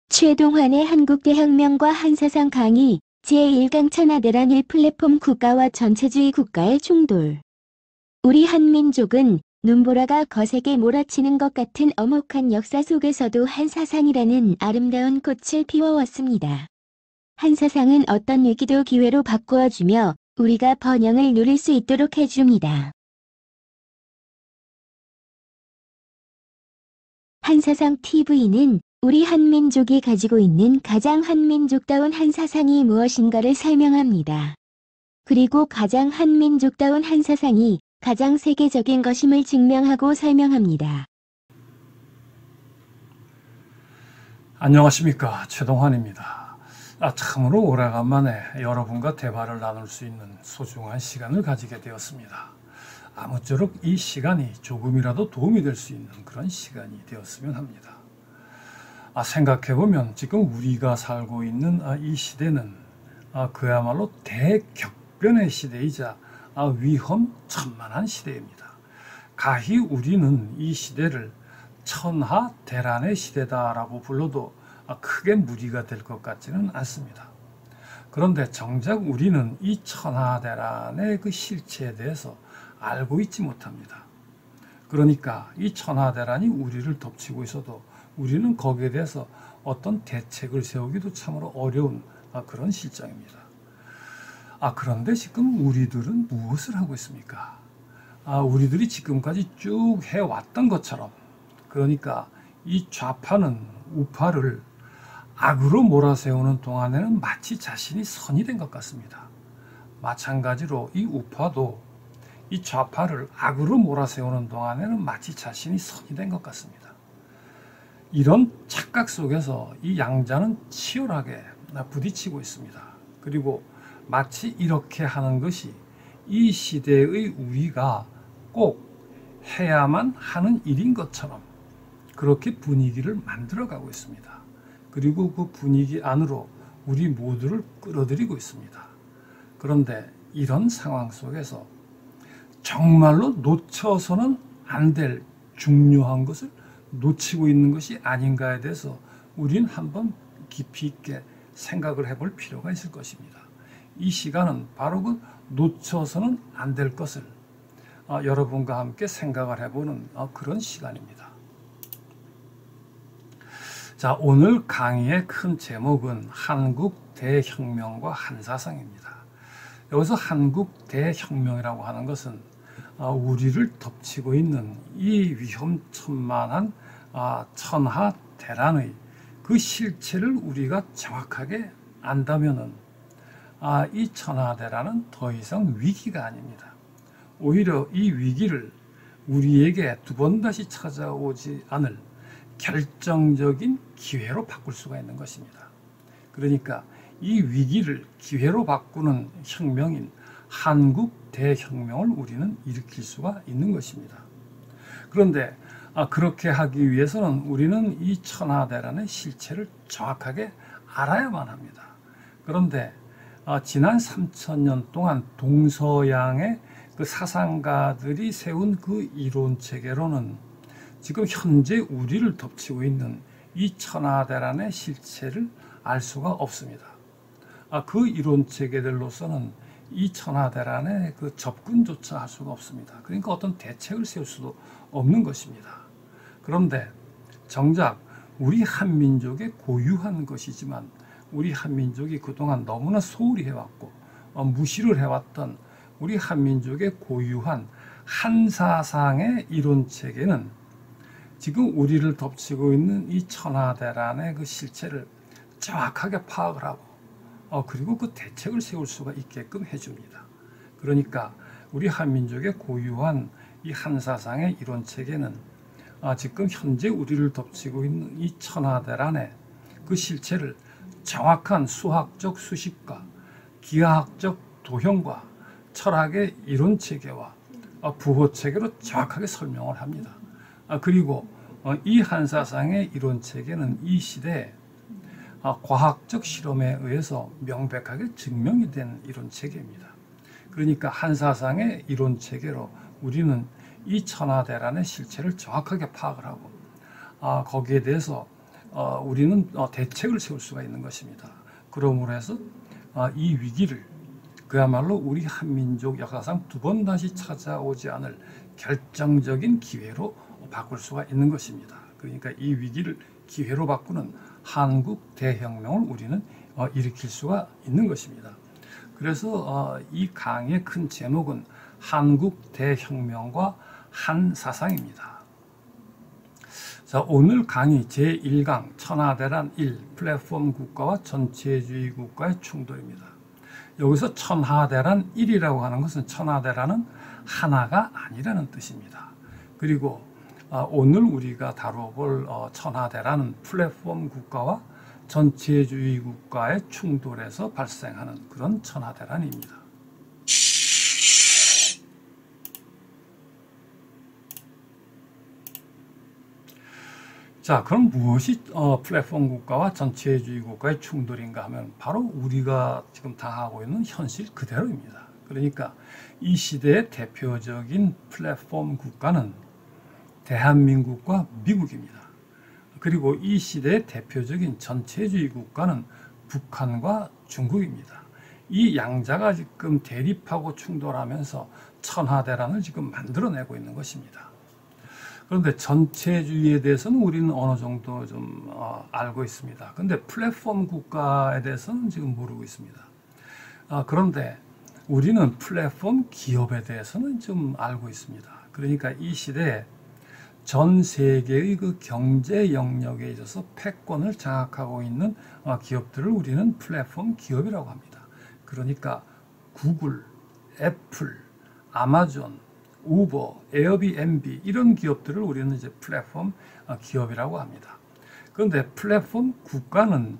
최동환의 한국대혁명과 한사상 강의 제1강 천하대란 1플랫폼 국가와 전체주의 국가의 충돌. 우리 한민족은 눈보라가 거세게 몰아치는 것 같은 엄혹한 역사 속에서도 한사상이라는 아름다운 꽃을 피워왔습니다. 한사상은 어떤 위기도 기회로 바꾸어주며 우리가 번영을 누릴 수 있도록 해줍니다. 한사상 TV는 우리 한민족이 가지고 있는 가장 한민족다운 한사상이 무엇인가를 설명합니다. 그리고 가장 한민족다운 한사상이 가장 세계적인 것임을 증명하고 설명합니다. 안녕하십니까, 최동환입니다. 참으로 오래간만에 여러분과 대화를 나눌 수 있는 소중한 시간을 가지게 되었습니다. 아무쪼록 이 시간이 조금이라도 도움이 될 수 있는 그런 시간이 되었으면 합니다. 생각해보면 지금 우리가 살고 있는 이 시대는 그야말로 대격변의 시대이자 위험천만한 시대입니다. 가히 우리는 이 시대를 천하대란의 시대다라고 불러도 크게 무리가 될 것 같지는 않습니다. 그런데 정작 우리는 이 천하대란의 그 실체에 대해서 알고 있지 못합니다. 그러니까 이 천하대란이 우리를 덮치고 있어도 우리는 거기에 대해서 어떤 대책을 세우기도 참으로 어려운 그런 실정입니다. 그런데 지금 우리들은 무엇을 하고 있습니까? 우리들이 지금까지 쭉 해왔던 것처럼, 그러니까 이 좌파는 우파를 악으로 몰아세우는 동안에는 마치 자신이 선이 된 것 같습니다. 마찬가지로 이 우파도 이 좌파를 악으로 몰아세우는 동안에는 마치 자신이 선이 된 것 같습니다. 이런 착각 속에서 이 양자는 치열하게 부딪히고 있습니다. 그리고 마치 이렇게 하는 것이 이 시대의 우리가 꼭 해야만 하는 일인 것처럼 그렇게 분위기를 만들어가고 있습니다. 그리고 그 분위기 안으로 우리 모두를 끌어들이고 있습니다. 그런데 이런 상황 속에서 정말로 놓쳐서는 안 될 중요한 것을 놓치고 있는 것이 아닌가에 대해서 우리는 한번 깊이 있게 생각을 해볼 필요가 있을 것입니다. 이 시간은 바로 그 놓쳐서는 안 될 것을 여러분과 함께 생각을 해보는 그런 시간입니다. 자, 오늘 강의의 큰 제목은 한국 대혁명과 한사상입니다. 여기서 한국 대혁명이라고 하는 것은 우리를 덮치고 있는 이 위험천만한 천하대란의 그 실체를 우리가 정확하게 안다면은 이 천하대란은 더 이상 위기가 아닙니다. 오히려 이 위기를 우리에게 두 번 다시 찾아오지 않을 결정적인 기회로 바꿀 수가 있는 것입니다. 그러니까 이 위기를 기회로 바꾸는 혁명인 한국 대혁명을 우리는 일으킬 수가 있는 것입니다. 그런데 그렇게 하기 위해서는 우리는 이 천하대란의 실체를 정확하게 알아야만 합니다. 그런데 지난 3000년 동안 동서양의 그 사상가들이 세운 그 이론 체계로는 지금 현재 우리를 덮치고 있는 이 천하대란의 실체를 알 수가 없습니다. 그 이론 체계들로서는 이 천하대란의 그 접근조차 할 수가 없습니다. 그러니까 어떤 대책을 세울 수도 없는 것입니다. 그런데 정작 우리 한민족의 고유한 것이지만 우리 한민족이 그동안 너무나 소홀히 해왔고 무시를 해왔던 우리 한민족의 고유한 한사상의 이론체계는 지금 우리를 덮치고 있는 이 천하대란의 그 실체를 정확하게 파악을 하고 그리고 그 대책을 세울 수가 있게끔 해줍니다. 그러니까 우리 한민족의 고유한 이 한사상의 이론체계는 지금 현재 우리를 덮치고 있는 이 천하대란의 그 실체를 정확한 수학적 수식과 기하학적 도형과 철학의 이론체계와 부호체계로 정확하게 설명을 합니다. 그리고 이 한사상의 이론체계는 이 시대에 과학적 실험에 의해서 명백하게 증명이 된 이론체계입니다. 그러니까 한사상의 이론체계로 우리는 이 천하대란의 실체를 정확하게 파악을 하고 거기에 대해서 우리는 대책을 세울 수가 있는 것입니다. 그러므로 해서 이 위기를 그야말로 우리 한민족 역사상 두 번 다시 찾아오지 않을 결정적인 기회로 바꿀 수가 있는 것입니다. 그러니까 이 위기를 기회로 바꾸는 한국 대혁명을 우리는 일으킬 수가 있는 것입니다. 그래서 이 강의의 큰 제목은 한국 대혁명과 한사상입니다. 자, 오늘 강의 제1강 천하대란 1 플랫폼 국가와 전체주의 국가의 충돌입니다. 여기서 천하대란 1이라고 하는 것은 천하대란은 하나가 아니라는 뜻입니다. 그리고 오늘 우리가 다뤄볼 천하대란은 플랫폼 국가와 전체주의 국가의 충돌에서 발생하는 그런 천하대란입니다. 자, 그럼 무엇이 플랫폼 국가와 전체주의 국가의 충돌인가 하면 바로 우리가 지금 당하고 있는 현실 그대로입니다. 그러니까 이 시대의 대표적인 플랫폼 국가는 대한민국과 미국입니다. 그리고 이 시대의 대표적인 전체주의 국가는 북한과 중국입니다. 이 양자가 지금 대립하고 충돌하면서 천하대란을 지금 만들어내고 있는 것입니다. 그런데 전체주의에 대해서는 우리는 어느 정도 좀 알고 있습니다. 그런데 플랫폼 국가에 대해서는 지금 모르고 있습니다. 그런데 우리는 플랫폼 기업에 대해서는 좀 알고 있습니다. 그러니까 이 시대에 전 세계의 그 경제 영역에 있어서 패권을 장악하고 있는 기업들을 우리는 플랫폼 기업이라고 합니다. 그러니까 구글, 애플, 아마존, 우버, 에어비앤비 이런 기업들을 우리는 이제 플랫폼 기업이라고 합니다. 그런데 플랫폼 국가는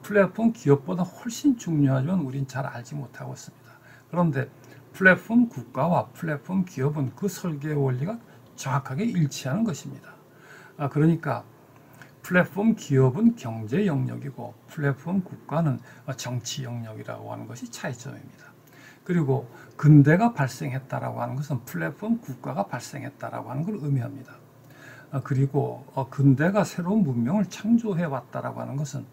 플랫폼 기업보다 훨씬 중요하지만 우린 잘 알지 못하고 있습니다. 그런데 플랫폼 국가와 플랫폼 기업은 그 설계 원리가 정확하게 일치하는 것입니다. 그러니까 플랫폼 기업은 경제 영역이고 플랫폼 국가는 정치 영역이라고 하는 것이 차이점입니다. 그리고 근대가 발생했다라고 하는 것은 플랫폼 국가가 발생했다라고 하는 걸 의미합니다. 그리고 근대가 새로운 문명을 창조해 왔다라고 하는 것은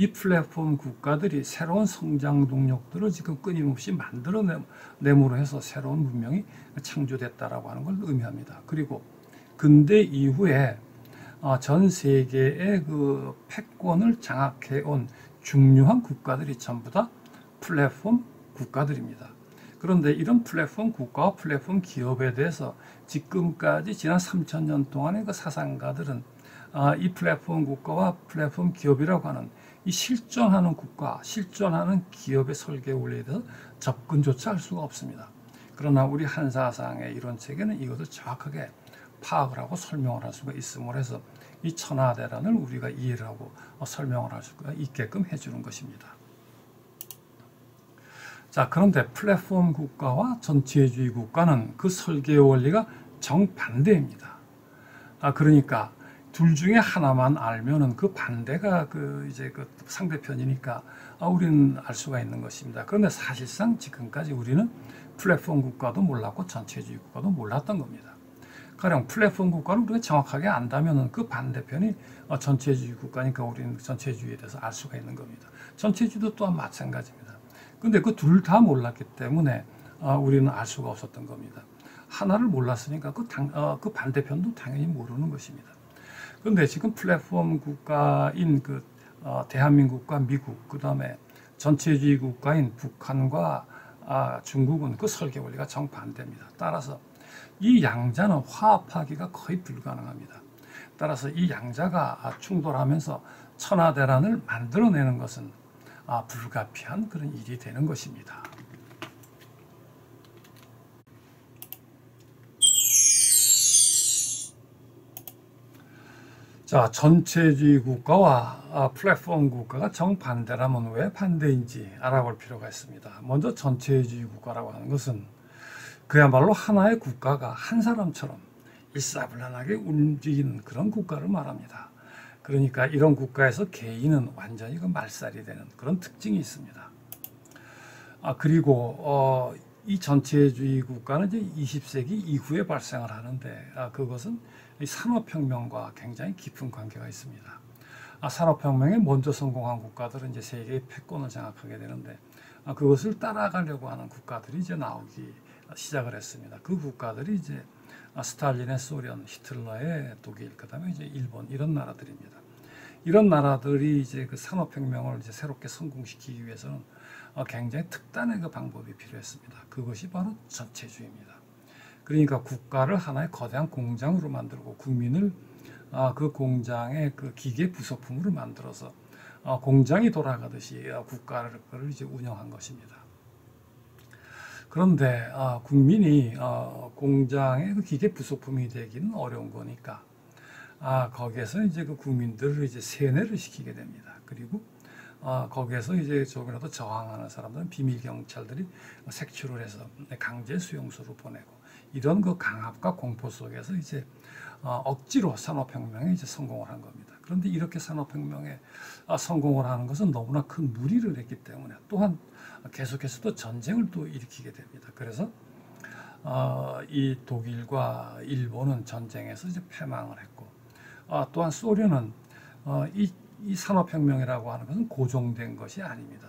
이 플랫폼 국가들이 새로운 성장 동력들을 지금 끊임없이 만들어내므로 해서 새로운 문명이 창조됐다라고 하는 걸 의미합니다. 그리고 근대 이후에 전 세계의 그 패권을 장악해온 중요한 국가들이 전부 다 플랫폼 국가들입니다. 그런데 이런 플랫폼 국가와 플랫폼 기업에 대해서 지금까지 지난 3000년 동안의 그 사상가들은 이 플랫폼 국가와 플랫폼 기업이라고 하는 이 실존하는 국가, 실존하는 기업의 설계 원리에 대해서 접근조차 할 수가 없습니다. 그러나 우리 한사상의 이론책에는 이것을 정확하게 파악을 하고 설명을 할 수가 있음으로 해서 이 천하대란을 우리가 이해를 하고 설명을 할 수가 있게끔 해주는 것입니다. 자, 그런데 플랫폼 국가와 전체주의 국가는 그 설계 원리가 정반대입니다. 그러니까 둘 중에 하나만 알면은 그 반대가 이제 그 상대편이니까 우리는 알 수가 있는 것입니다. 그런데 사실상 지금까지 우리는 플랫폼 국가도 몰랐고 전체주의 국가도 몰랐던 겁니다. 가령 플랫폼 국가를 우리가 정확하게 안다면은 그 반대편이 전체주의 국가니까 우리는 전체주의에 대해서 알 수가 있는 겁니다. 전체주의도 또한 마찬가지입니다. 근데 그 둘 다 몰랐기 때문에 우리는 알 수가 없었던 겁니다. 하나를 몰랐으니까 그 반대편도 당연히 모르는 것입니다. 그런데 지금 플랫폼 국가인 대한민국과 미국, 그 다음에 전체주의 국가인 북한과 중국은 그 설계 원리가 정반대입니다. 따라서 이 양자는 화합하기가 거의 불가능합니다. 따라서 이 양자가 충돌하면서 천하대란을 만들어내는 것은 불가피한 그런 일이 되는 것입니다. 자, 전체주의 국가와 플랫폼 국가가 정반대라면 왜 반대인지 알아볼 필요가 있습니다. 먼저 전체주의 국가라고 하는 것은 그야말로 하나의 국가가 한 사람처럼 일사불란하게 움직이는 그런 국가를 말합니다. 그러니까 이런 국가에서 개인은 완전히 그 말살이 되는 그런 특징이 있습니다. 그리고 이 전체주의 국가는 이제 20세기 이후에 발생을 하는데 그것은 이 산업혁명과 굉장히 깊은 관계가 있습니다. 산업혁명에 먼저 성공한 국가들은 이제 세계의 패권을 장악하게 되는데 그것을 따라가려고 하는 국가들이 이제 나오기 시작을 했습니다. 그 국가들이 이제 스탈린의 소련, 히틀러의 독일, 그다음에 이제 일본 이런 나라들입니다. 이런 나라들이 이제 그 산업혁명을 이제 새롭게 성공시키기 위해서는 굉장히 특단의 그 방법이 필요했습니다. 그것이 바로 전체주의입니다. 그러니까 국가를 하나의 거대한 공장으로 만들고 국민을 그 공장의 그 기계 부속품으로 만들어서 공장이 돌아가듯이 국가를 이제 운영한 것입니다. 그런데 국민이 공장의 그 기계 부속품이 되기는 어려운 거니까 거기에서 이제 그 국민들을 이제 세뇌를 시키게 됩니다. 그리고 거기에서 이제 조금이라도 저항하는 사람들은 비밀 경찰들이 색출을 해서 강제 수용소로 보내고 이런 그 강압과 공포 속에서 이제 억지로 산업혁명에 이제 성공을 한 겁니다. 그런데 이렇게 산업혁명에 성공을 하는 것은 너무나 큰 무리를 했기 때문에 또한 계속해서 또 전쟁을 또 일으키게 됩니다. 그래서 이 독일과 일본은 전쟁에서 이제 패망을 했고 또한 소련은 이 산업혁명이라고 하는 것은 고정된 것이 아닙니다.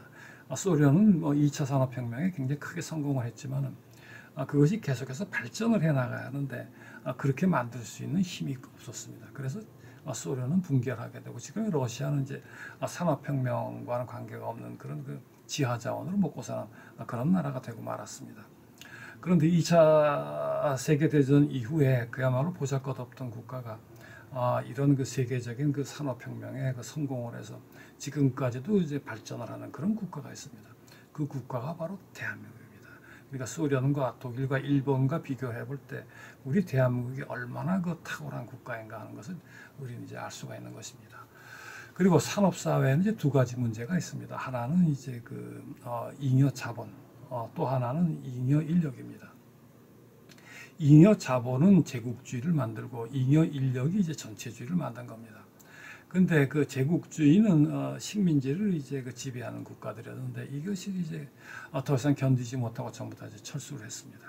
소련은 2차 산업혁명에 굉장히 크게 성공을 했지만은 그것이 계속해서 발전을 해 나가야 하는데 그렇게 만들 수 있는 힘이 없었습니다. 그래서 소련은 붕괴하게 되고 지금 러시아는 이제 산업혁명과는 관계가 없는 그런 그 지하 자원으로 먹고 사는 그런 나라가 되고 말았습니다. 그런데 2차 세계대전 이후에 그야말로 보잘것없던 국가가 이런 그 세계적인 그 산업혁명에 그 성공을 해서 지금까지도 이제 발전을 하는 그런 국가가 있습니다. 그 국가가 바로 대한민국입니다. 그러니까 소련과 독일과 일본과 비교해 볼 때 우리 대한민국이 얼마나 그 탁월한 국가인가 하는 것을 우리는 이제 알 수가 있는 것입니다. 그리고 산업 사회에는 이제 두 가지 문제가 있습니다. 하나는 이제 그 잉여 자본, 또 하나는 잉여 인력입니다. 잉여 자본은 제국주의를 만들고 잉여 인력이 이제 전체주의를 만든 겁니다. 근데 그 제국주의는 식민지를 이제 그 지배하는 국가들이었는데 이것이 이제 더 이상 견디지 못하고 전부 다 이제 철수를 했습니다.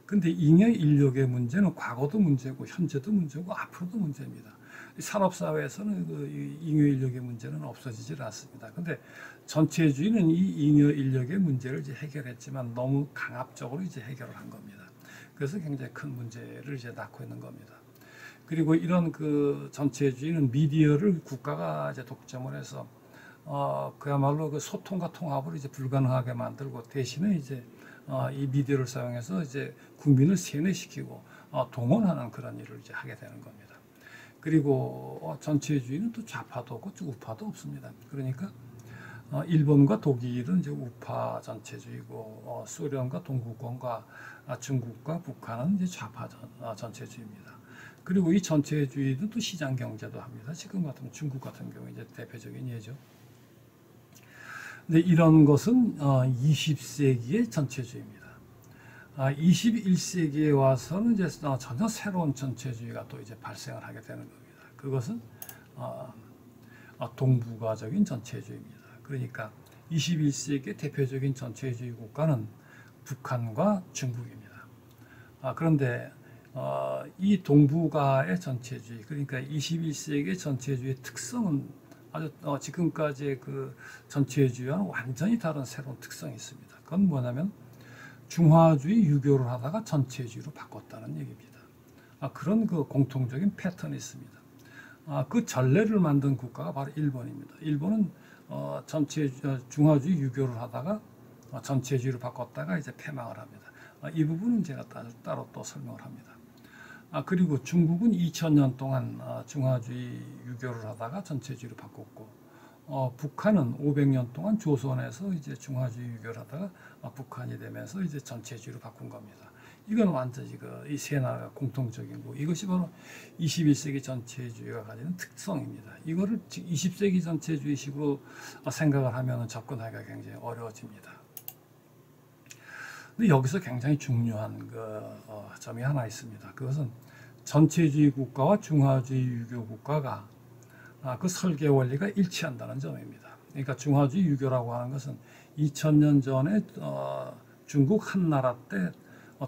근데 잉여 인력의 문제는 과거도 문제고 현재도 문제고 앞으로도 문제입니다. 산업사회에서는 그 잉여 인력의 문제는 없어지질 않습니다. 근데 전체주의는 이 잉여 인력의 문제를 이제 해결했지만 너무 강압적으로 이제 해결을 한 겁니다. 그래서 굉장히 큰 문제를 이제 낳고 있는 겁니다. 그리고 이런 그 전체주의는 미디어를 국가가 이제 독점을 해서 그야말로 그 소통과 통합을 이제 불가능하게 만들고 대신에 이제 이 미디어를 사용해서 이제 국민을 세뇌시키고 동원하는 그런 일을 이제 하게 되는 겁니다. 그리고 전체주의는 또 좌파도 없고 우파도 없습니다. 그러니까 일본과 독일은 이제 우파 전체주의고 소련과 동구권과 중국과 북한은 이제 좌파 전체주의입니다. 그리고 이 전체주의도 또 시장 경제도 합니다. 지금 같은 중국 같은 경우 이제 대표적인 예죠. 근데 이런 것은 20세기의 전체주의입니다. 21세기에 와서는 이제 전혀 새로운 전체주의가 또 이제 발생을 하게 되는 겁니다. 그것은 동북아적인 전체주의입니다. 그러니까 21세기의 대표적인 전체주의 국가는 북한과 중국입니다. 그런데 이 동북아의 전체주의, 그러니까 21세기의 전체주의의 특성은 아주 지금까지의 그 전체주의와는 완전히 다른 새로운 특성이 있습니다. 그건 뭐냐면 중화주의 유교를 하다가 전체주의로 바꿨다는 얘기입니다. 그런 그 공통적인 패턴이 있습니다. 그 전례를 만든 국가가 바로 일본입니다. 일본은 중화주의 유교를 하다가 전체주의로 바꿨다가 이제 패망을 합니다. 이 부분은 제가 따로 또 설명을 합니다. 그리고 중국은 2000년 동안 중화주의 유교를 하다가 전체주의로 바꿨고, 북한은 500년 동안 조선에서 이제 중화주의 유교를 하다가 북한이 되면서 이제 전체주의로 바꾼 겁니다. 이건 완전히 이 세 나라가 공통적인 거. 이것이 바로 21세기 전체주의가 가지는 특성입니다. 이거를 20세기 전체주의식으로 생각을 하면 접근하기가 굉장히 어려워집니다. 근데 여기서 굉장히 중요한 점이 하나 있습니다. 그것은 전체주의 국가와 중화주의 유교 국가가 그 설계 원리가 일치한다는 점입니다. 그러니까 중화주의 유교라고 하는 것은 2000년 전에 중국 한나라 때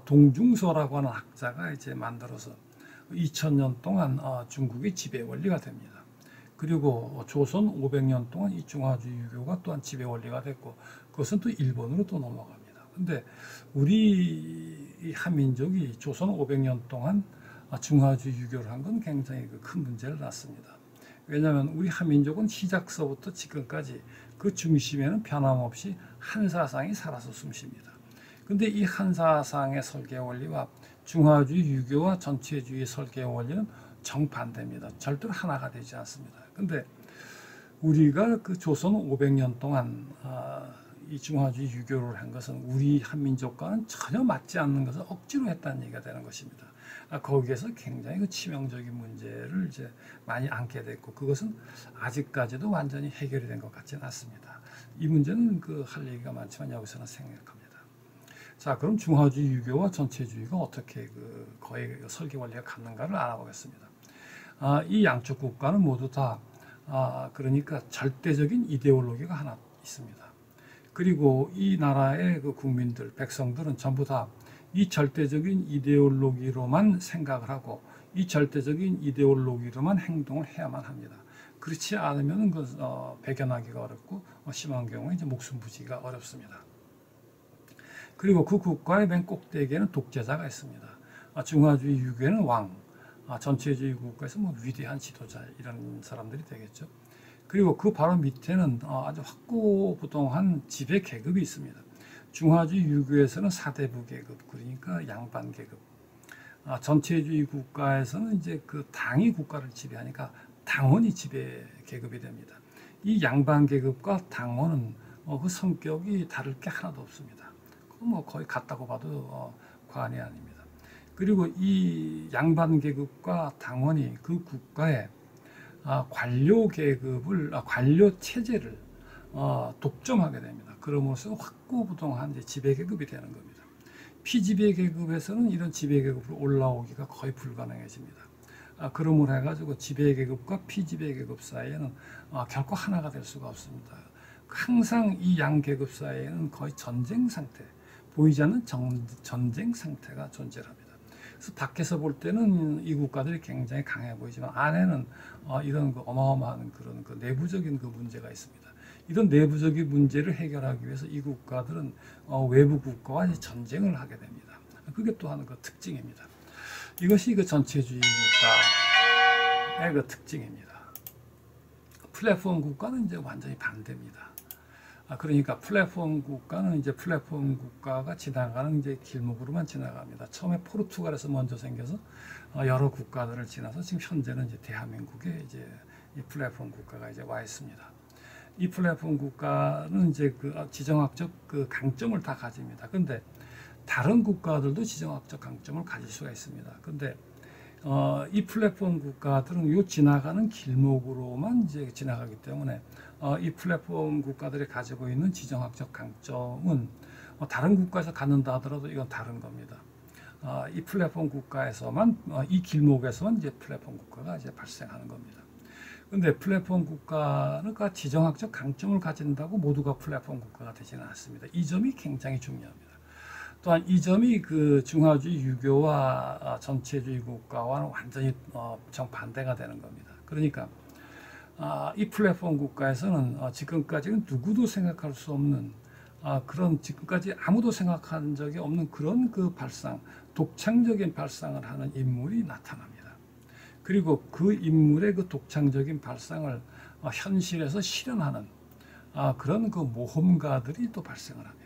동중서라고 하는 학자가 이제 만들어서 2000년 동안 중국의 지배 원리가 됩니다. 그리고 조선 500년 동안 이 중화주의 유교가 또한 지배 원리가 됐고 그것은 또 일본으로 또 넘어갑니다. 근데 우리 이 한민족이 조선 500년 동안 중화주의 유교를 한 건 굉장히 큰 문제를 낳습니다. 왜냐하면 우리 한민족은 시작서부터 지금까지 그 중심에는 변함없이 한사상이 살아서 숨쉽니다. 근데 이 한사상의 설계 원리와 중화주의 유교와 전체주의 설계 원리는 정반대입니다. 절대로 하나가 되지 않습니다. 근데 우리가 그 조선 500년 동안 이 중화주의 유교를 한 것은 우리 한민족과는 전혀 맞지 않는 것을 억지로 했다는 얘기가 되는 것입니다. 거기에서 굉장히 그 치명적인 문제를 이제 많이 안게 됐고 그것은 아직까지도 완전히 해결이 된 것 같지는 않습니다. 이 문제는 그 할 얘기가 많지만 여기서는 생략합니다. 자, 그럼 중화주의 유교와 전체주의가 어떻게 그 거의 설계 원리가 같는가를 알아보겠습니다. 이 양쪽 국가는 모두 다 그러니까 절대적인 이데올로기가 하나 있습니다. 그리고 이 나라의 그 국민들, 백성들은 전부 다 이 절대적인 이데올로기로만 생각을 하고 이 절대적인 이데올로기로만 행동을 해야만 합니다. 그렇지 않으면 배견하기가 어렵고 심한 경우에 이제 목숨 부지기가 어렵습니다. 그리고 그 국가의 맨 꼭대기에는 독재자가 있습니다. 중화주의 유교에는 왕, 전체주의 국가에서 위대한 지도자 이런 사람들이 되겠죠. 그리고 그 바로 밑에는 아주 확고부동한 지배 계급이 있습니다. 중화주의 유교에서는 사대부 계급, 그러니까 양반 계급. 전체주의 국가에서는 이제 그 당이 국가를 지배하니까 당원이 지배 계급이 됩니다. 이 양반 계급과 당원은 그 성격이 다를 게 하나도 없습니다. 거의 같다고 봐도 과언이 아닙니다. 그리고 이 양반 계급과 당원이 그 국가의 관료 계급을, 관료 체제를 독점하게 됩니다. 그러면서 확고부동한 지배 계급이 되는 겁니다. 피지배 계급에서는 이런 지배 계급으로 올라오기가 거의 불가능해집니다. 그러므로 해가지고 지배 계급과 피지배 계급 사이에는 결코 하나가 될 수가 없습니다. 항상 이 양 계급 사이에는 거의 전쟁 상태, 보이지 않는 전쟁 상태가 존재합니다. 그래서 밖에서 볼 때는 이 국가들이 굉장히 강해 보이지만 안에는 이런 어마어마한 그런 내부적인 문제가 있습니다. 이런 내부적인 문제를 해결하기 위해서 이 국가들은 외부 국가와 전쟁을 하게 됩니다. 그게 또한 특징입니다. 이것이 전체주의 국가의 특징입니다. 플랫폼 국가는 이제 완전히 반대입니다. 그러니까 플랫폼 국가는 이제 플랫폼 국가가 지나가는 이제 길목으로만 지나갑니다. 처음에 포르투갈에서 먼저 생겨서 여러 국가들을 지나서 지금 현재는 이제 대한민국에 이제 이 플랫폼 국가가 이제 와 있습니다. 이 플랫폼 국가는 이제 지정학적 강점을 다 가집니다. 근데 다른 국가들도 지정학적 강점을 가질 수가 있습니다. 근데 이 플랫폼 국가들은 요 지나가는 길목으로만 이제 지나가기 때문에 이 플랫폼 국가들이 가지고 있는 지정학적 강점은 다른 국가에서 갖는다 하더라도 이건 다른 겁니다. 이 플랫폼 국가에서만 이 길목에서만 이제 플랫폼 국가가 이제 발생하는 겁니다. 근데 플랫폼 국가는 지정학적 강점을 가진다고 모두가 플랫폼 국가가 되지는 않습니다. 이 점이 굉장히 중요합니다. 또한 이 점이 중화주의 유교와 전체주의 국가와는 완전히 정반대가 되는 겁니다. 그러니까 이 플랫폼 국가에서는 지금까지는 누구도 생각할 수 없는 그런 지금까지 아무도 생각한 적이 없는 그런 발상, 독창적인 발상을 하는 인물이 나타납니다. 그리고 그 인물의 독창적인 발상을 현실에서 실현하는 그런 모험가들이 또 발생을 합니다.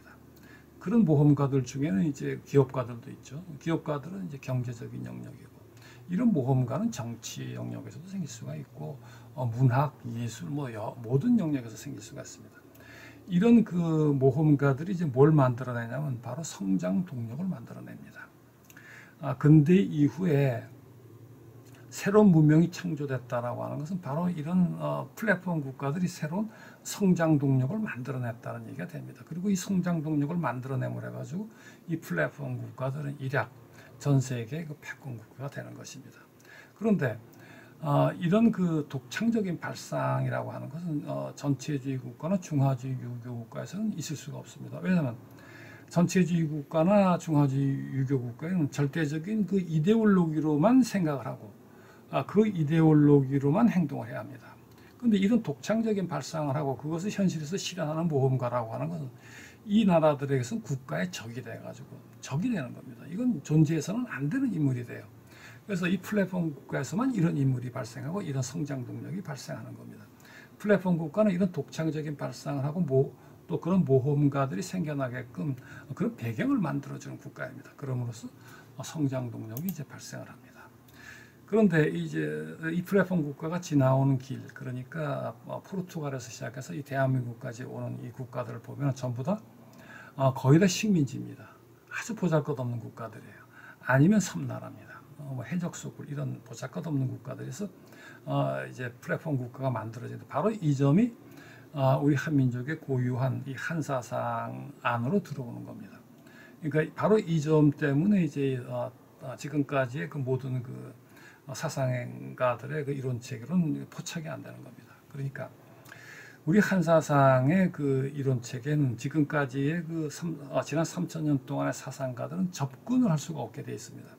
그런 모험가들 중에는 이제 기업가들도 있죠. 기업가들은 이제 경제적인 영역이고, 이런 모험가는 정치 영역에서도 생길 수가 있고, 문학, 예술, 모든 영역에서 생길 수가 있습니다. 이런 모험가들이 이제 뭘 만들어내냐면 바로 성장 동력을 만들어냅니다. 근대 이후에 새로운 문명이 창조됐다라고 하는 것은 바로 이런 플랫폼 국가들이 새로운 성장 동력을 만들어냈다는 얘기가 됩니다. 그리고 이 성장 동력을 만들어내므로 해가지고 이 플랫폼 국가들은 일약 전 세계의 패권 국가가 되는 것입니다. 그런데 이런 독창적인 발상이라고 하는 것은 전체주의 국가나 중화주의 유교 국가에서는 있을 수가 없습니다. 왜냐하면 전체주의 국가나 중화주의 유교 국가에는 절대적인 이데올로기로만 생각을 하고 그 이데올로기로만 행동을 해야 합니다. 근데 이런 독창적인 발상을 하고 그것을 현실에서 실현하는 모험가라고 하는 것은 이 나라들에게서는 국가의 적이 돼가지고 적이 되는 겁니다. 이건 존재해서는 안 되는 인물이 돼요. 그래서 이 플랫폼 국가에서만 이런 인물이 발생하고 이런 성장 동력이 발생하는 겁니다. 플랫폼 국가는 이런 독창적인 발상을 하고 또 그런 모험가들이 생겨나게끔 그런 배경을 만들어주는 국가입니다. 그럼으로써 성장 동력이 이제 발생을 합니다. 그런데 이제 이 플랫폼 국가가 지나오는 길, 그러니까 포르투갈에서 시작해서 이 대한민국까지 오는 이 국가들을 보면 전부 다 거의 다 식민지입니다. 아주 보잘것없는 국가들이에요. 아니면 섬나라입니다. 뭐 해적수국 이런 보잘것없는 국가들에서 이제 플랫폼 국가가 만들어지는데 바로 이 점이 우리 한민족의 고유한 이 한사상 안으로 들어오는 겁니다. 그러니까 바로 이 점 때문에 이제 지금까지의 그 모든 그 사상가들의 그 이론 체계로는 포착이 안 되는 겁니다. 그러니까 우리 한사상의 그 이론 체계는 지금까지의 그 지난 3,000년 동안의 사상가들은 접근을 할 수가 없게 되어 있습니다.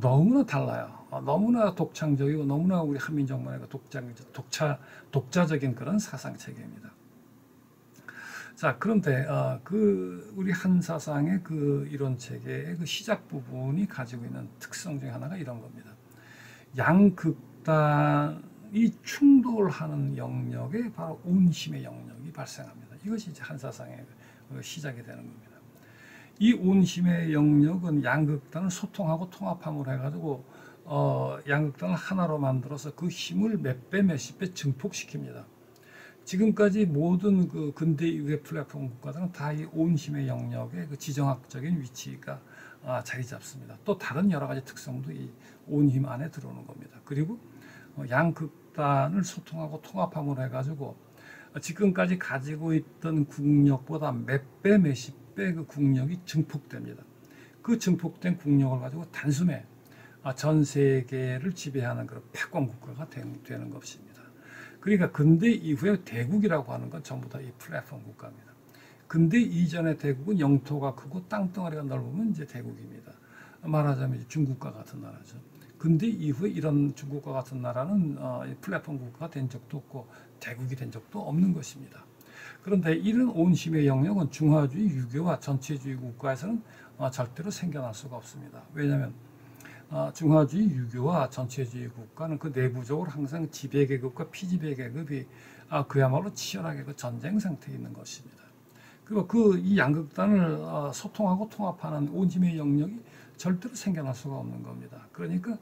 너무나 달라요. 너무나 독창적이고 너무나 우리 한민족만의 독자적인 그런 사상 체계입니다. 자, 그런데 그 우리 한사상의 그 이론 체계의 그 시작 부분이 가지고 있는 특성 중에 하나가 이런 겁니다. 양극단이 충돌하는 영역에 바로 온힘의 영역이 발생합니다. 이것이 이제 한사상의 시작이 되는 겁니다. 이 온힘의 영역은 양극단을 소통하고 통합함으로 해가지고 양극단을 하나로 만들어서 그 힘을 몇 배, 몇십 배 증폭시킵니다. 지금까지 모든 그 근대 이후의 플랫폼 국가들은 다 이 온힘의 영역에 그 지정학적인 위치가 자리 잡습니다. 또 다른 여러 가지 특성도 이 온힘 안에 들어오는 겁니다. 그리고 양극단을 소통하고 통합함으로 해가지고 지금까지 가지고 있던 국력보다 몇 배, 몇십 배 그 국력이 증폭됩니다. 그 증폭된 국력을 가지고 단숨에 전 세계를 지배하는 그런 패권 국가가 되는 것입니다. 그러니까 근대 이후에 대국이라고 하는 건 전부 다 이 플랫폼 국가입니다. 근대 이전의 대국은 영토가 크고 땅덩어리가 넓으면 이제 대국입니다. 말하자면 이제 중국과 같은 나라죠. 근대 이후에 이런 중국과 같은 나라는 플랫폼 국가가 된 적도 없고 대국이 된 적도 없는 것입니다. 그런데 이런 온힘의 영역은 중화주의 유교와 전체주의 국가에서는 절대로 생겨날 수가 없습니다. 왜냐하면 중화주의 유교와 전체주의 국가는 그 내부적으로 항상 지배계급과 피지배계급이 그야말로 치열하게 그 전쟁 상태에 있는 것입니다. 그리고 이 양극단을 소통하고 통합하는 온힘의 영역이 절대로 생겨날 수가 없는 겁니다. 그러니까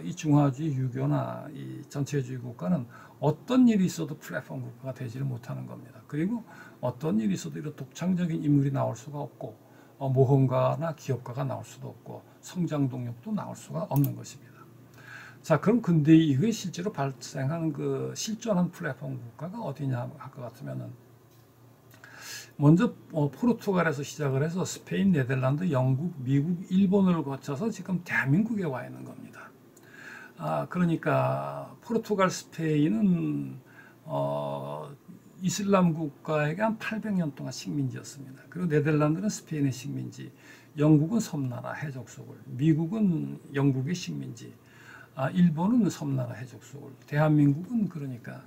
이 중화주의 유교나 이 전체주의 국가는 어떤 일이 있어도 플랫폼 국가가 되지를 못하는 겁니다. 그리고 어떤 일이 있어도 이런 독창적인 인물이 나올 수가 없고 모험가나 기업가가 나올 수도 없고 성장 동력도 나올 수가 없는 것입니다. 자, 그럼 근대 이후에 실제로 발생하는 그 실존한 플랫폼 국가가 어디냐 할 것 같으면은 먼저 포르투갈에서 시작을 해서 스페인, 네덜란드, 영국, 미국, 일본을 거쳐서 지금 대한민국에 와 있는 겁니다. 그러니까 포르투갈, 스페인은 이슬람 국가에게 한 800년 동안 식민지였습니다. 그리고 네덜란드는 스페인의 식민지, 영국은 섬나라 해적수골, 미국은 영국의 식민지, 일본은 섬나라 해적수골, 대한민국은 그러니까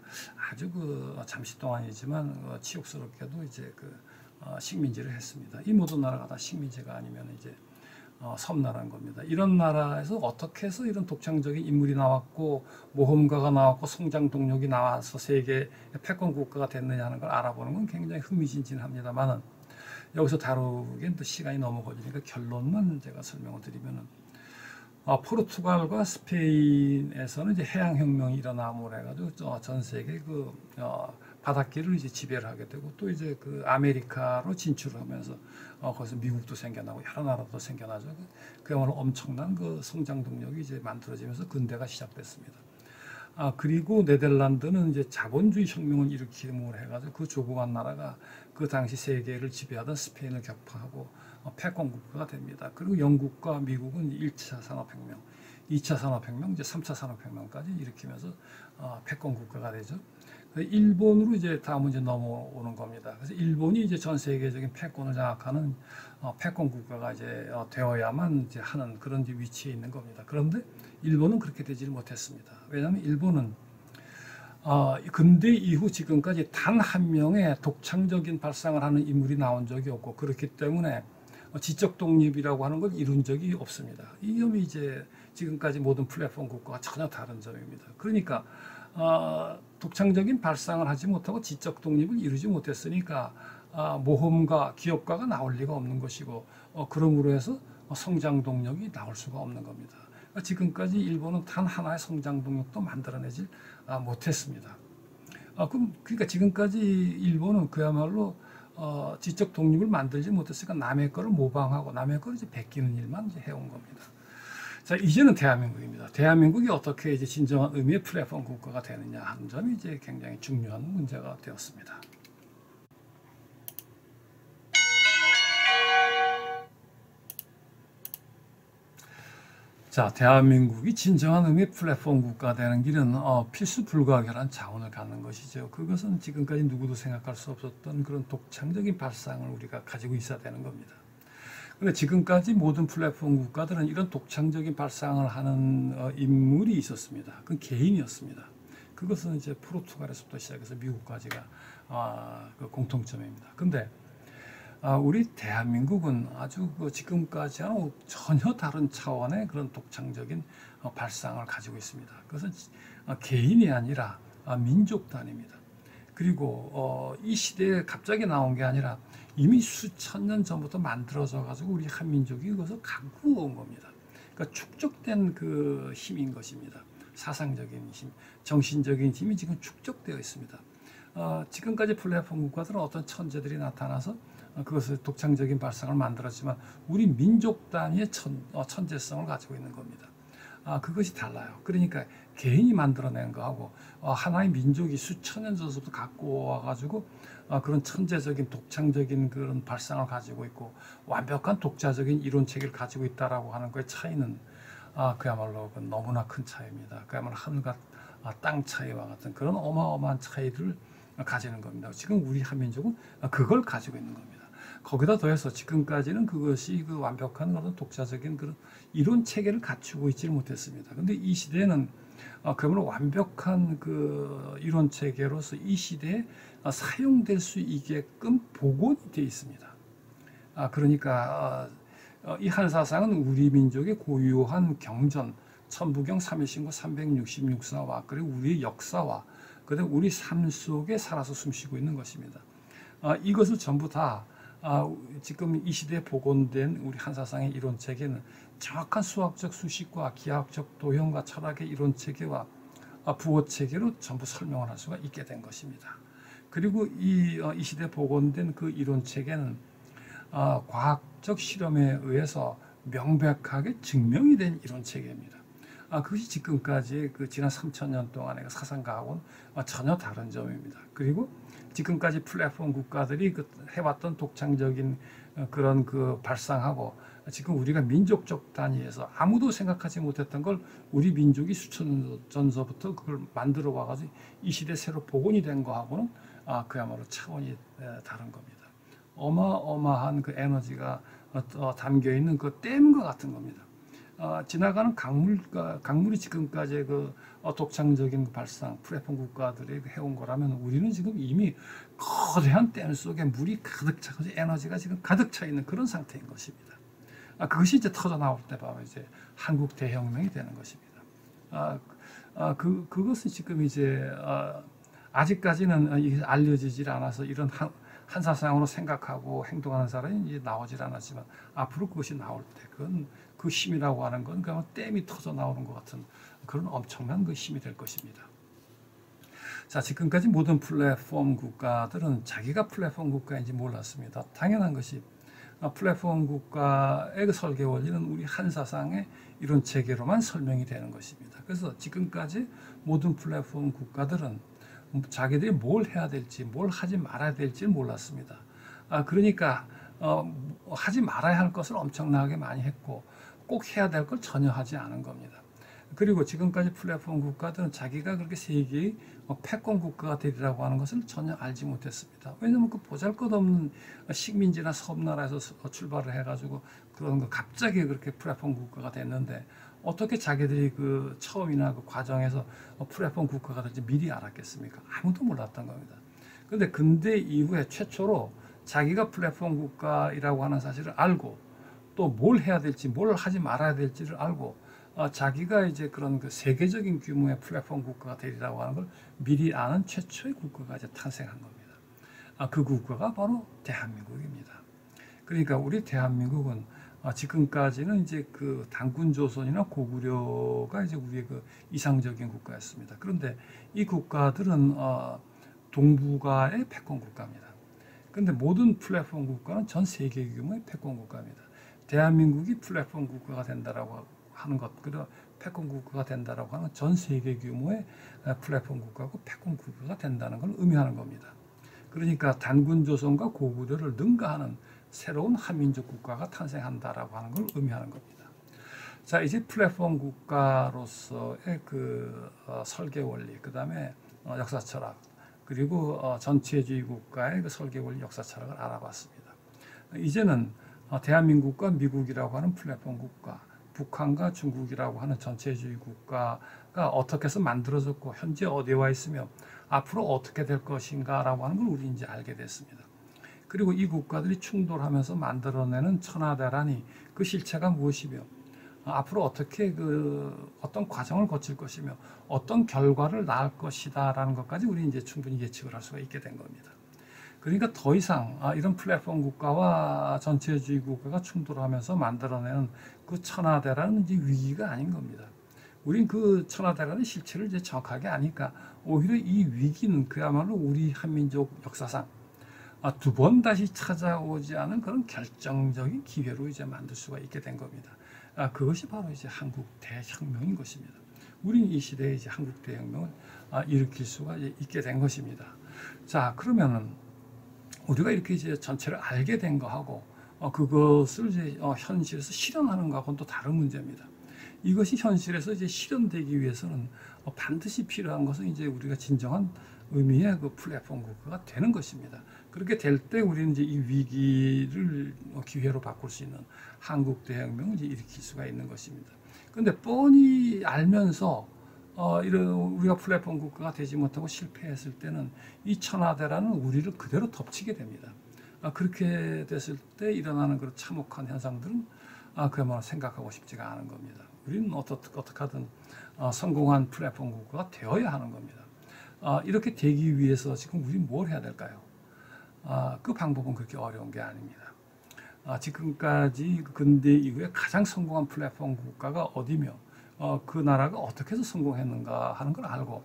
아주 잠시 동안이지만 치욕스럽게도 이제 식민지를 했습니다. 이 모든 나라가 다 식민지가 아니면 이제 섬나라인 겁니다. 이런 나라에서 어떻게 해서 이런 독창적인 인물이 나왔고 모험가가 나왔고 성장 동력이 나와서 세계 패권 국가가 됐느냐 하는 걸 알아보는 건 굉장히 흥미진진합니다만은 여기서 다루기엔 또 시간이 너무 걸리니까 결론만 제가 설명을 드리면은 포르투갈과 스페인에서는 이제 해양혁명이 일어남으로 해가지고 전 세계 바닷길을 이제 지배를 하게 되고 또 이제 아메리카로 진출을 하면서 거기서 미국도 생겨나고 여러 나라도 생겨나죠. 그야말로 엄청난 성장 동력이 이제 만들어지면서 근대가 시작됐습니다. 그리고 네덜란드는 이제 자본주의 혁명을 일으킴으로 해가지고 그 조그만 나라가 그 당시 세계를 지배하던 스페인을 격파하고 패권 국가가 됩니다. 그리고 영국과 미국은 1차 산업혁명, 2차 산업혁명, 이제 3차 산업혁명까지 일으키면서 패권 국가가 되죠. 일본으로 이제 다음은 이제 넘어오는 겁니다. 그래서 일본이 이제 전 세계적인 패권을 장악하는 패권 국가가 이제 되어야만 이제 하는 그런 위치에 있는 겁니다. 그런데 일본은 그렇게 되지를 못했습니다. 왜냐하면 일본은 근대 이후 지금까지 단 한 명의 독창적인 발상을 하는 인물이 나온 적이 없고, 그렇기 때문에 지적 독립이라고 하는 걸 이룬 적이 없습니다. 이 점이 이제 지금까지 모든 플랫폼 국가와 전혀 다른 점입니다. 그러니까 독창적인 발상을 하지 못하고 지적 독립을 이루지 못했으니까 모험가, 기업가가 나올 리가 없는 것이고, 그러므로 해서 성장 동력이 나올 수가 없는 겁니다. 지금까지 일본은 단 하나의 성장 동력도 만들어내질 못했습니다. 그러니까 지금까지 일본은 그야말로 지적 독립을 만들지 못했으니까 남의 거를 모방하고 남의 거를 이제 베끼는 일만 이제 해온 겁니다. 자, 이제는 대한민국입니다. 대한민국이 어떻게 이제 진정한 의미의 플랫폼 국가가 되느냐 하는 점이 이제 굉장히 중요한 문제가 되었습니다. 자, 대한민국이 진정한 의미의 플랫폼 국가 되는 길은 필수 불가결한 자원을 갖는 것이죠. 그것은 지금까지 누구도 생각할 수 없었던 그런 독창적인 발상을 우리가 가지고 있어야 되는 겁니다. 근데 지금까지 모든 플랫폼 국가들은 이런 독창적인 발상을 하는 인물이 있었습니다. 그건 개인이었습니다. 그것은 이제 포르투갈에서부터 시작해서 미국까지가 그 공통점입니다. 근데 우리 대한민국은 아주 지금까지와는 전혀 다른 차원의 그런 독창적인 발상을 가지고 있습니다. 그것은 개인이 아니라 민족 단위입니다. 그리고 이 시대에 갑자기 나온 게 아니라 이미 수천 년 전부터 만들어져 가지고 우리 한민족이 그것을 갖고 온 겁니다. 그러니까 축적된 그 힘인 것입니다. 사상적인 힘, 정신적인 힘이 지금 축적되어 있습니다. 지금까지 플랫폼 국가들은 어떤 천재들이 나타나서 그것을 독창적인 발상을 만들었지만 우리 민족 단위의 천재성을 가지고 있는 겁니다. 그것이 달라요. 그러니까 개인이 만들어낸 거하고 하나의 민족이 수천 년 전부터 갖고 와가지고 그런 천재적인 독창적인 그런 발상을 가지고 있고 완벽한 독자적인 이론 체계를 가지고 있다라고 하는 거의 차이는 그야말로 너무나 큰 차이입니다. 그야말로 하늘과 땅 차이와 같은 그런 어마어마한 차이를 가지는 겁니다. 지금 우리 한민족은 그걸 가지고 있는 겁니다. 거기다 더해서 지금까지는 그것이 그 완벽한 그런 독자적인 그런 이론 체계를 갖추고 있지를 못했습니다. 근데 이 시대에는 그러므로 완벽한 그 이론 체계로서 이 시대에 사용될 수 있게끔 복원이 되어 있습니다. 그러니까 이 한사상은 우리 민족의 고유한 경전, 천부경 3일신고 366사와 그리고 우리의 역사와 그다음 우리 삶 속에 살아서 숨쉬고 있는 것입니다. 이것을 전부 다 지금 이 시대에 복원된 우리 한사상의 이론 체계는 정확한 수학적 수식과 기하학적 도형과 철학의 이론 체계와 부호 체계로 전부 설명을 할 수가 있게 된 것입니다. 그리고 이 시대에 복원된 그 이론 체계는 과학적 실험에 의해서 명백하게 증명이 된 이론 체계입니다. 그것이 지금까지 그 지난 3,000년 동안의 사상과학은 전혀 다른 점입니다. 그리고 지금까지 플랫폼 국가들이 해왔던 독창적인 그런 그 발상하고 지금 우리가 민족적 단위에서 아무도 생각하지 못했던 걸 우리 민족이 수천 년 전서부터 그걸 만들어 와가지고 이 시대 새로 복원이 된 거하고는 그야말로 차원이 다른 겁니다. 어마어마한 그 에너지가 담겨 있는 그 댐과 같은 겁니다. 지나가는 강물이 지금까지 그 독창적인 발상, 플랫폼 국가들이 해온 거라면 우리는 지금 이미 거대한 댐 속에 물이 가득 차서 에너지가 지금 가득 차 있는 그런 상태인 것입니다. 그것이 이제 터져 나올 때 바로 이제 한국 대혁명이 되는 것입니다. 그것은 지금 이제 아직까지는 알려지질 않아서 이런 한사상으로 생각하고 행동하는 사람이 이제 나오질 않았지만 앞으로 그것이 나올 때 그건 그 힘이라고 하는 건 그냥 댐이 터져 나오는 것 같은 그런 엄청난 그 힘이 될 것입니다. 자, 지금까지 모든 플랫폼 국가들은 자기가 플랫폼 국가인지 몰랐습니다. 당연한 것이 플랫폼 국가의 그 설계 원리는 우리 한사상의 이론 체계로만 설명이 되는 것입니다. 그래서 지금까지 모든 플랫폼 국가들은 자기들이 뭘 해야 될지 뭘 하지 말아야 될지 몰랐습니다. 그러니까 하지 말아야 할 것을 엄청나게 많이 했고 꼭 해야 될 걸 전혀 하지 않은 겁니다. 그리고 지금까지 플랫폼 국가들은 자기가 그렇게 세계의 패권 국가가 되리라고 하는 것을 전혀 알지 못했습니다. 왜냐하면 그 보잘것없는 식민지나 섬나라에서 출발을 해가지고 그런 거 갑자기 그렇게 플랫폼 국가가 됐는데 어떻게 자기들이 그 처음이나 그 과정에서 플랫폼 국가가 될지 미리 알았겠습니까? 아무도 몰랐던 겁니다. 그런데 근대 이후에 최초로 자기가 플랫폼 국가이라고 하는 사실을 알고 또 뭘 해야 될지 뭘 하지 말아야 될지를 알고 자기가 이제 그런 그 세계적인 규모의 플랫폼 국가가 되리라고 하는 걸 미리 아는 최초의 국가가 이제 탄생한 겁니다. 그 국가가 바로 대한민국입니다. 그러니까 우리 대한민국은 지금까지는 이제 그 단군 조선이나 고구려가 이제 우리의 그 이상적인 국가였습니다. 그런데 이 국가들은 동북아의 패권 국가입니다. 그런데 모든 플랫폼 국가는 전 세계 규모의 패권 국가입니다. 대한민국이 플랫폼 국가가 된다라고 하는 것, 그리고 패권 국가가 된다라고 하는 전 세계 규모의 플랫폼 국가고 패권 국가가 된다는 걸 의미하는 겁니다. 그러니까 단군 조선과 고구려를 능가하는 새로운 한민족 국가가 탄생한다라고 하는 걸 의미하는 겁니다. 자, 이제 플랫폼 국가로서의 그 설계 원리, 그 다음에 역사 철학, 그리고 전체주의 국가의 그 설계 원리, 역사 철학을 알아봤습니다. 이제는 대한민국과 미국이라고 하는 플랫폼 국가, 북한과 중국이라고 하는 전체주의 국가가 어떻게 해서 만들어졌고 현재 어디에 와 있으며 앞으로 어떻게 될 것인가라고 하는 걸 우리 이제 알게 됐습니다. 그리고 이 국가들이 충돌하면서 만들어내는 천하대란이 그 실체가 무엇이며 앞으로 어떻게 어떤 과정을 거칠 것이며 어떤 결과를 낳을 것이다라는 것까지 우리 이제 충분히 예측을 할 수가 있게 된 겁니다. 그러니까 더 이상 이런 플랫폼 국가와 전체주의 국가가 충돌하면서 만들어내는 그 천하대란은 이제 위기가 아닌 겁니다. 우린 그 천하대란의 실체를 이제 정확하게 아니까 오히려 이 위기는 그야말로 우리 한민족 역사상 두 번 다시 찾아오지 않은 그런 결정적인 기회로 이제 만들 수가 있게 된 겁니다. 그것이 바로 이제 한국 대혁명인 것입니다. 우리는 이 시대에 이제 한국 대혁명을 일으킬 수가 있게 된 것입니다. 자, 그러면은 우리가 이렇게 이제 전체를 알게 된 거하고 그것을 이제 현실에서 실현하는 거하고는 또 다른 문제입니다. 이것이 현실에서 이제 실현되기 위해서는 반드시 필요한 것은 이제 우리가 진정한 의미의 그 플랫폼 국가가 되는 것입니다. 그렇게 될 때 우리는 이제 이 위기를 기회로 바꿀 수 있는 한국 대혁명을 이제 일으킬 수가 있는 것입니다. 그런데 뻔히 알면서 이런 우리가 플랫폼 국가가 되지 못하고 실패했을 때는 이 천하대란은 우리를 그대로 덮치게 됩니다. 그렇게 됐을 때 일어나는 그런 참혹한 현상들은 그야말로 생각하고 싶지가 않은 겁니다. 우리는 어떻게 하든 성공한 플랫폼 국가가 되어야 하는 겁니다. 이렇게 되기 위해서 지금 우리는 뭘 해야 될까요? 그 방법은 그렇게 어려운 게 아닙니다. 지금까지 근대 이후에 가장 성공한 플랫폼 국가가 어디며 그 나라가 어떻게 해서 성공했는가 하는 걸 알고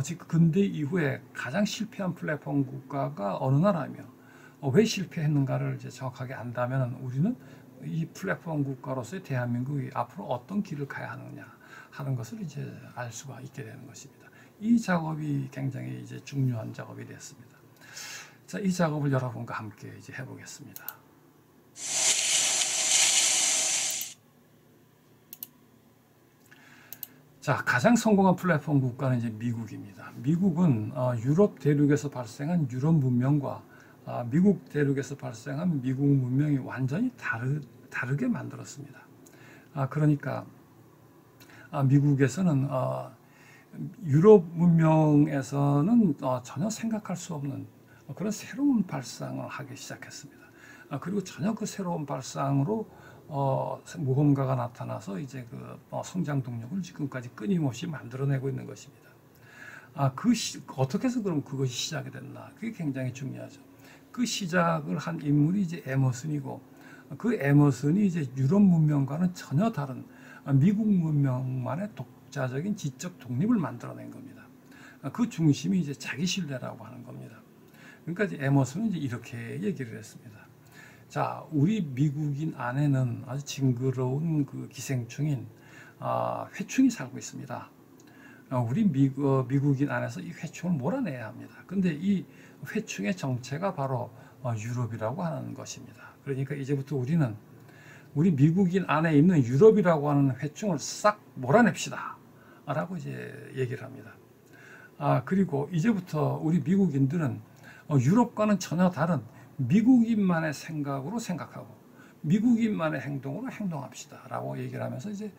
지금 근대 이후에 가장 실패한 플랫폼 국가가 어느 나라며 왜 실패했는가를 이제 정확하게 안다면 우리는 이 플랫폼 국가로서의 대한민국이 앞으로 어떤 길을 가야 하느냐 하는 것을 이제 알 수가 있게 되는 것입니다. 이 작업이 굉장히 이제 중요한 작업이 됐습니다. 자, 이 작업을 여러분과 함께 이제 해보겠습니다. 자, 가장 성공한 플랫폼 국가는 이제 미국입니다. 미국은 유럽 대륙에서 발생한 유럽 문명과 미국 대륙에서 발생한 미국 문명이 완전히 다르게 만들었습니다. 그러니까 미국에서는 유럽 문명에서는 전혀 생각할 수 없는 그런 새로운 발상을 하기 시작했습니다. 그리고 전혀 그 새로운 발상으로 모험가가 나타나서 이제 성장 동력을 지금까지 끊임없이 만들어내고 있는 것입니다. 어떻게 해서 그럼 그것이 시작이 됐나? 그게 굉장히 중요하죠. 그 시작을 한 인물이 이제 에머슨이고, 그 에머슨이 이제 유럽 문명과는 전혀 다른 미국 문명만의 독자적인 지적 독립을 만들어낸 겁니다. 그 중심이 이제 자기 신뢰라고 하는 겁니다. 그러니까 이제 에머슨은 이제 이렇게 얘기를 했습니다. 자, 우리 미국인 안에는 아주 징그러운 그 기생충인 회충이 살고 있습니다. 우리 미국인 안에서 이 회충을 몰아내야 합니다. 근데 이 회충의 정체가 바로 유럽이라고 하는 것입니다. 그러니까 이제부터 우리는 우리 미국인 안에 있는 유럽이라고 하는 회충을 싹 몰아냅시다 라고 이제 얘기를 합니다. 그리고 이제부터 우리 미국인들은 유럽과는 전혀 다른 미국인만의 생각으로 생각하고 미국인만의 행동으로 행동합시다라고 얘기를 하면서 이제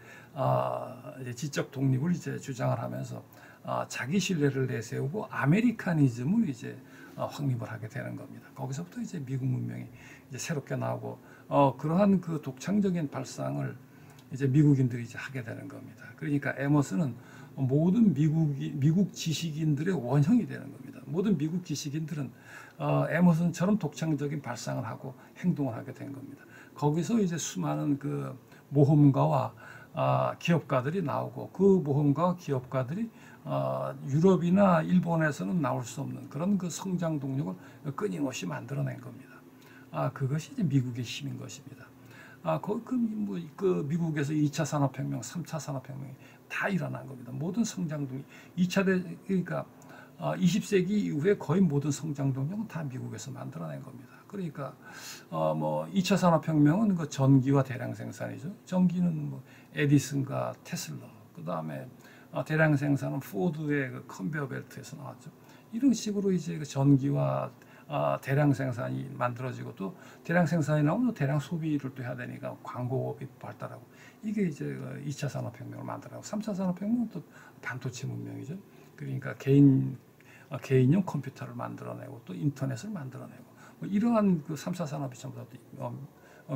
지적 독립을 이제 주장을 하면서 자기 신뢰를 내세우고 아메리카니즘을 이제 확립을 하게 되는 겁니다. 거기서부터 이제 미국 문명이 이제 새롭게 나오고 그러한 그 독창적인 발상을 이제 미국인들이 이제 하게 되는 겁니다. 그러니까 에머슨은 모든 미국 지식인들의 원형이 되는 겁니다. 모든 미국 지식인들은 에머슨처럼 독창적인 발상을 하고 행동을 하게 된 겁니다. 거기서 이제 수많은 그 모험가와 기업가들이 나오고 그 모험가와 기업가들이 유럽이나 일본에서는 나올 수 없는 그런 그 성장 동력을 끊임없이 만들어낸 겁니다. 그것이 이제 미국의 힘인 것입니다. 그 미국에서 2차 산업혁명, 3차 산업혁명이 다 일어난 겁니다. 모든 성장 동력, 그러니까 20세기 이후에 거의 모든 성장 동력은 다 미국에서 만들어낸 겁니다. 그러니까 2차 산업혁명은 그 전기와 대량 생산이죠. 전기는 뭐 에디슨과 테슬라, 그 다음에 대량 생산은 포드의 그 컨베어 벨트에서 나왔죠. 이런 식으로 이제 그 전기와 대량 생산이 만들어지고 또 대량 생산이 나오면 대량 소비를 또 해야 되니까 광고업이 발달하고 이게 이제 2차 산업혁명을 만들어가고 3차 산업혁명은 또 반도체 문명이죠. 그러니까 개인용 컴퓨터를 만들어내고 또 인터넷을 만들어내고 뭐 이러한 그 3차 산업이 전부 다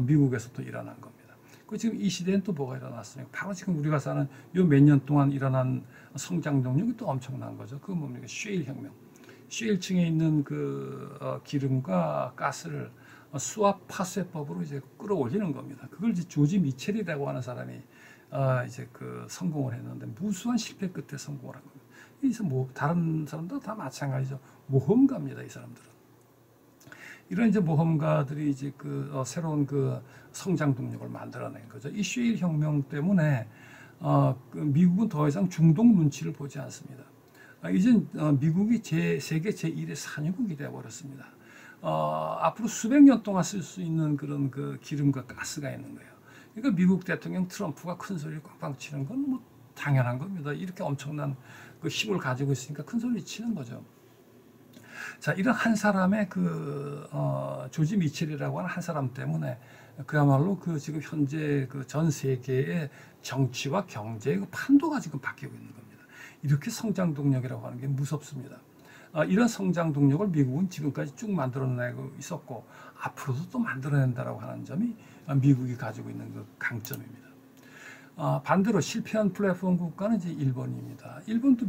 미국에서 또 일어난 겁니다. 그 지금 이 시대엔 또 뭐가 일어났습니까? 바로 지금 우리가 사는 요 몇 년 동안 일어난 성장 동력이 또 엄청난 거죠. 그 뭡니까? 쉐일 혁명. 쉐일층에 있는 그 기름과 가스를 수압 파쇄법으로 이제 끌어올리는 겁니다. 그걸 이제 조지 미첼이라고 하는 사람이 이제 그 성공을 했는데 무수한 실패 끝에 성공을 한 겁니다. 그래서 뭐 다른 사람도 다 마찬가지죠. 모험가입니다, 이 사람들은. 이런 이제 모험가들이 이제 그 새로운 그 성장 동력을 만들어낸 거죠. 이 쉐일 혁명 때문에 그 미국은 더 이상 중동 눈치를 보지 않습니다. 이젠 미국이 세계 제1의 산유국이 되어버렸습니다. 앞으로 수백 년 동안 쓸 수 있는 그런 그 기름과 가스가 있는 거예요. 그러니까 미국 대통령 트럼프가 큰 소리를 꽝꽝 치는 건 뭐 당연한 겁니다. 이렇게 엄청난 그 힘을 가지고 있으니까 큰 소리 치는 거죠. 자, 이런 한 사람의 그 조지 미첼이라고 하는 한 사람 때문에 그야말로 그 지금 현재 그 전 세계의 정치와 경제의 그 판도가 지금 바뀌고 있는 겁니다. 이렇게 성장 동력이라고 하는 게 무섭습니다. 이런 성장 동력을 미국은 지금까지 쭉 만들어내고 있었고 앞으로도 또 만들어낸다라고 하는 점이 미국이 가지고 있는 그 강점입니다. 반대로 실패한 플랫폼 국가는 이제 일본입니다. 일본도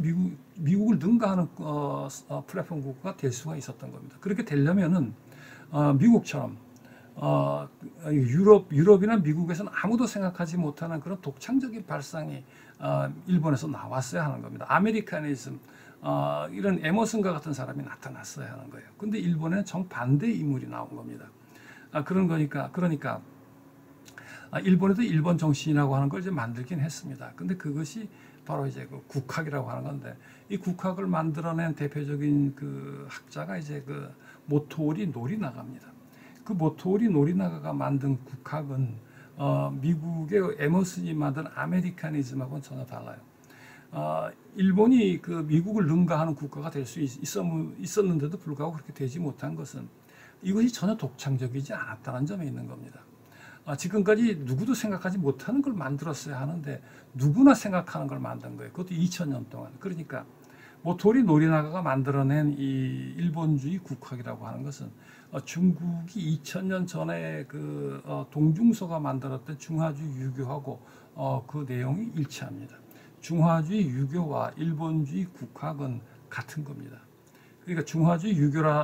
미국을 능가하는 플랫폼 국가가 될 수가 있었던 겁니다. 그렇게 되려면은 미국처럼 유럽이나 미국에서는 아무도 생각하지 못하는 그런 독창적인 발상이 일본에서 나왔어야 하는 겁니다. 아메리카니즘, 이런 에머슨과 같은 사람이 나타났어야 하는 거예요. 근데 일본에는 정반대 인물이 나온 겁니다. 그러니까 일본에도 일본 정신이라고 하는 걸 이제 만들긴 했습니다. 근데 그것이 바로 이제 그 국학이라고 하는 건데, 이 국학을 만들어낸 대표적인 그 학자가 이제 그 모토오리 노리나가입니다. 그 모토오리 노리나가가 만든 국학은 미국의 에머슨이 만든 아메리카니즘하고는 전혀 달라요. 일본이 그 미국을 능가하는 국가가 될 수 있었는데도 불구하고 그렇게 되지 못한 것은 이것이 전혀 독창적이지 않았다는 점에 있는 겁니다. 지금까지 누구도 생각하지 못하는 걸 만들었어야 하는데 누구나 생각하는 걸 만든 거예요. 그것도 2000년 동안. 그러니까 모토리 노리나가가 만들어낸 이 일본주의 국학이라고 하는 것은 중국이 2000년 전에 그 동중서가 만들었던 중화주의 유교하고 그 내용이 일치합니다. 중화주의 유교와 일본주의 국학은 같은 겁니다. 그러니까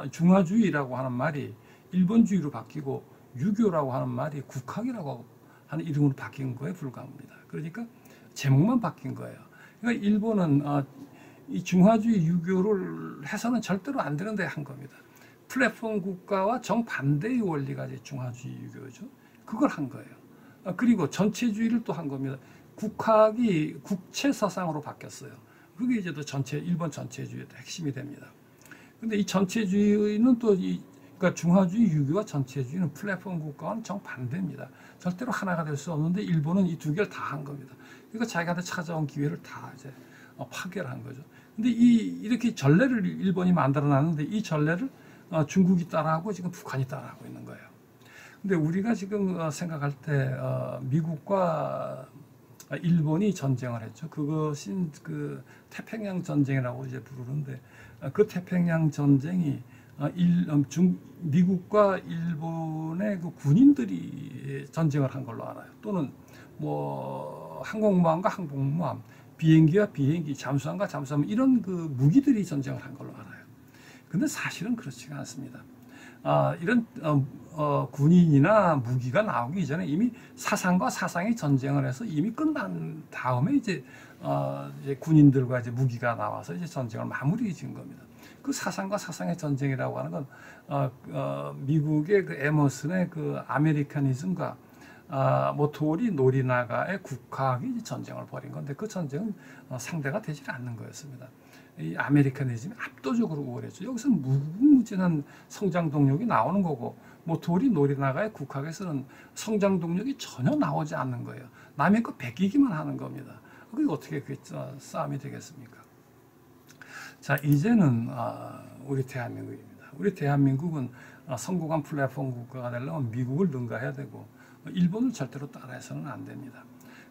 중화주의라고 하는 말이 일본주의로 바뀌고 유교라고 하는 말이 국학이라고 하는 이름으로 바뀐 거에 불과합니다. 그러니까 제목만 바뀐 거예요. 그러니까 일본은 이 중화주의 유교를 해서는 절대로 안 되는데 한 겁니다. 플랫폼 국가와 정반대의 원리가 이제 중화주의 유교죠. 그걸 한 거예요. 그리고 전체주의를 또 한 겁니다. 국학이 국체 사상으로 바뀌었어요. 그게 이제 또 일본 전체주의의 핵심이 됩니다. 근데 이 전체주의는 그러니까 중화주의 유교와 전체주의는 플랫폼 국가와는 정반대입니다. 절대로 하나가 될 수 없는데 일본은 이 두 개를 다 한 겁니다. 그러니까 자기한테 찾아온 기회를 다 이제 파괴를 한 거죠. 근데 이렇게 전례를 일본이 만들어 놨는데 이 전례를 중국이 따라하고 지금 북한이 따라하고 있는 거예요. 근데 우리가 지금 생각할 때 미국과 일본이 전쟁을 했죠. 그것이 그 태평양 전쟁이라고 이제 부르는데 그 태평양 전쟁이 미국과 일본의 그 군인들이 전쟁을 한 걸로 알아요. 또는 뭐 항공모함과 항공모함, 비행기와 비행기, 잠수함과 잠수함 이런 그 무기들이 전쟁을 한 걸로 알아요. 근데 사실은 그렇지가 않습니다. 이런 군인이나 무기가 나오기 전에 이미 사상과 사상이 전쟁을 해서 이미 끝난 다음에 이제 군인들과 이제 무기가 나와서 이제 전쟁을 마무리 지은 겁니다. 그 사상과 사상의 전쟁이라고 하는 건 미국의 그 에머슨의 그 아메리카니즘과 모토리 노리나가의 국학이 전쟁을 벌인 건데 그 전쟁은 상대가 되지 않는 거였습니다. 이 아메리카니즘이 압도적으로 우월했죠. 여기서 무궁무진한 성장 동력이 나오는 거고 모토리 노리나가의 국학에서는 성장 동력이 전혀 나오지 않는 거예요. 남의 거 베끼기만 하는 겁니다. 그게 어떻게 그 싸움이 되겠습니까? 자, 이제는 우리 대한민국입니다. 우리 대한민국은 성공한 플랫폼 국가가 되려면 미국을 능가해야 되고 일본을 절대로 따라해서는 안 됩니다.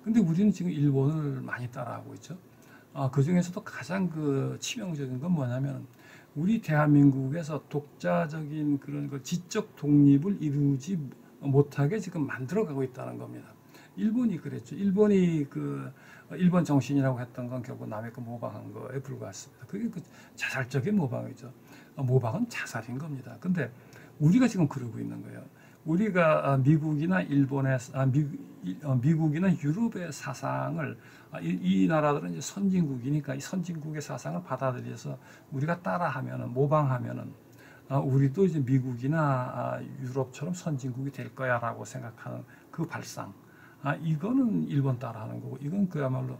근데 우리는 지금 일본을 많이 따라하고 있죠. 그 중에서도 가장 그 치명적인 건 뭐냐면 우리 대한민국에서 독자적인 그런 그 지적 독립을 이루지 못하게 지금 만들어가고 있다는 겁니다. 일본이 그랬죠. 일본이 그 일본 정신이라고 했던 건 결국 남의 거 모방한 거에 불과했습니다. 그게 그 자살적인 모방이죠. 모방은 자살인 겁니다. 근데 우리가 지금 그러고 있는 거예요. 우리가 미국이나 일본의 미국이나 유럽의 사상을 이 나라들은 이제 선진국이니까 이 선진국의 사상을 받아들여서 우리가 따라하면은 모방하면은 우리도 이제 미국이나 유럽처럼 선진국이 될 거야라고 생각하는 그 발상. 이거는 일본 따라하는 거고 이건 그야말로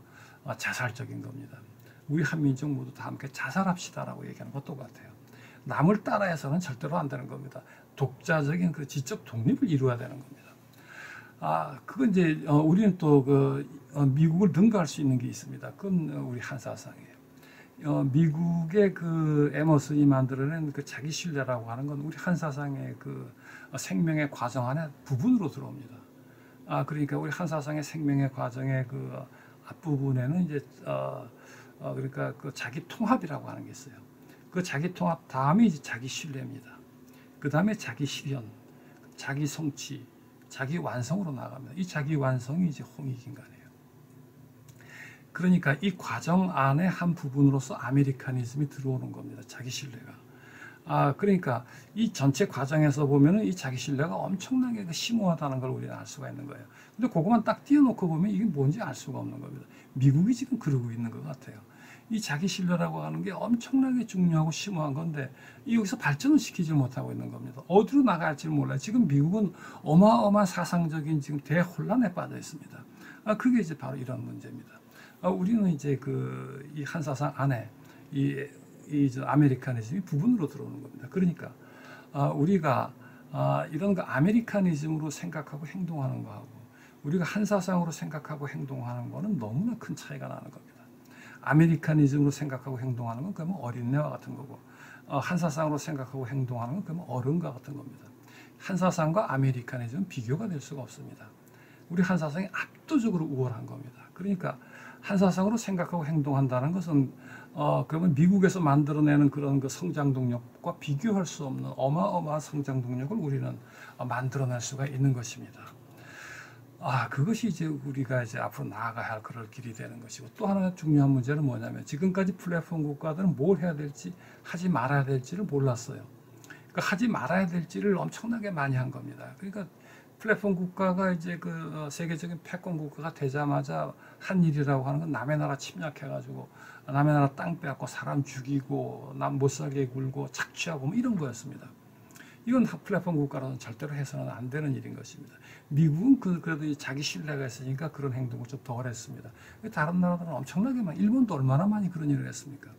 자살적인 겁니다. 우리 한민족 모두 다 함께 자살합시다라고 얘기하는 것도 똑같아요. 남을 따라해서는 절대로 안 되는 겁니다. 독자적인 그 지적 독립을 이루어야 되는 겁니다. 그건 이제 우리는 또 그 미국을 능가할 수 있는 게 있습니다. 그건 우리 한사상이에요. 미국의 그 에머슨이 만들어낸 그 자기 신뢰라고 하는 건 우리 한사상의 그 생명의 과정 안에 부분으로 들어옵니다. 그러니까 우리 한사상의 생명의 과정의 그 앞부분에는 이제 그러니까 그 자기 통합이라고 하는 게 있어요. 그 자기 통합 다음에 이제 자기 신뢰입니다. 그 다음에 자기 실현, 자기 성취, 자기 완성으로 나갑니다. 이 자기 완성이 이제 홍익인간이에요. 그러니까 이 과정 안에 한 부분으로서 아메리카니즘이 들어오는 겁니다. 자기 신뢰가. 그러니까 이 전체 과정에서 보면은 이 자기 신뢰가 엄청나게 심오하다는 걸 우리는 알 수가 있는 거예요. 근데 그것만 딱 띄워놓고 보면 이게 뭔지 알 수가 없는 겁니다. 미국이 지금 그러고 있는 것 같아요. 이 자기 신뢰라고 하는 게 엄청나게 중요하고 심오한 건데 여기서 발전을 시키지 못하고 있는 겁니다. 어디로 나갈지 몰라요. 지금 미국은 어마어마한 사상적인 지금 대혼란에 빠져 있습니다. 그게 이제 바로 이런 문제입니다. 우리는 이제 이 한사상 안에 이 아메리카니즘이 부분으로 들어오는 겁니다. 그러니까 우리가 이런 거 아메리카니즘으로 생각하고 행동하는 거하고 우리가 한사상으로 생각하고 행동하는 거는 너무나 큰 차이가 나는 겁니다. 아메리카니즘으로 생각하고 행동하는 건 그러면 어린애와 같은 거고 한사상으로 생각하고 행동하는 건 그러면 어른과 같은 겁니다. 한사상과 아메리카니즘은 비교가 될 수가 없습니다. 우리 한사상이 압도적으로 우월한 겁니다. 그러니까 한사상으로 생각하고 행동한다는 것은 그러면 미국에서 만들어내는 그런 그 성장 동력과 비교할 수 없는 어마어마한 성장 동력을 우리는 만들어낼 수가 있는 것입니다. 그것이 이제 우리가 이제 앞으로 나아가야 할 그럴 길이 되는 것이고 또 하나 중요한 문제는 뭐냐면 지금까지 플랫폼 국가들은 뭘 해야 될지 하지 말아야 될지를 몰랐어요. 그러니까 하지 말아야 될지를 엄청나게 많이 한 겁니다. 그러니까 플랫폼 국가가 이제 그 세계적인 패권 국가가 되자마자 한 일이라고 하는 건 남의 나라 침략해가지고 남의 나라 땅 빼앗고 사람 죽이고 남 못 살게 굴고 착취하고 뭐 이런 거였습니다. 이건 플랫폼 국가로는 절대로 해서는 안 되는 일인 것입니다. 미국은 그래도 자기 신뢰가 있으니까 그런 행동을 좀 덜 했습니다. 다른 나라들은 엄청나게 많이, 일본도 얼마나 많이 그런 일을 했습니까?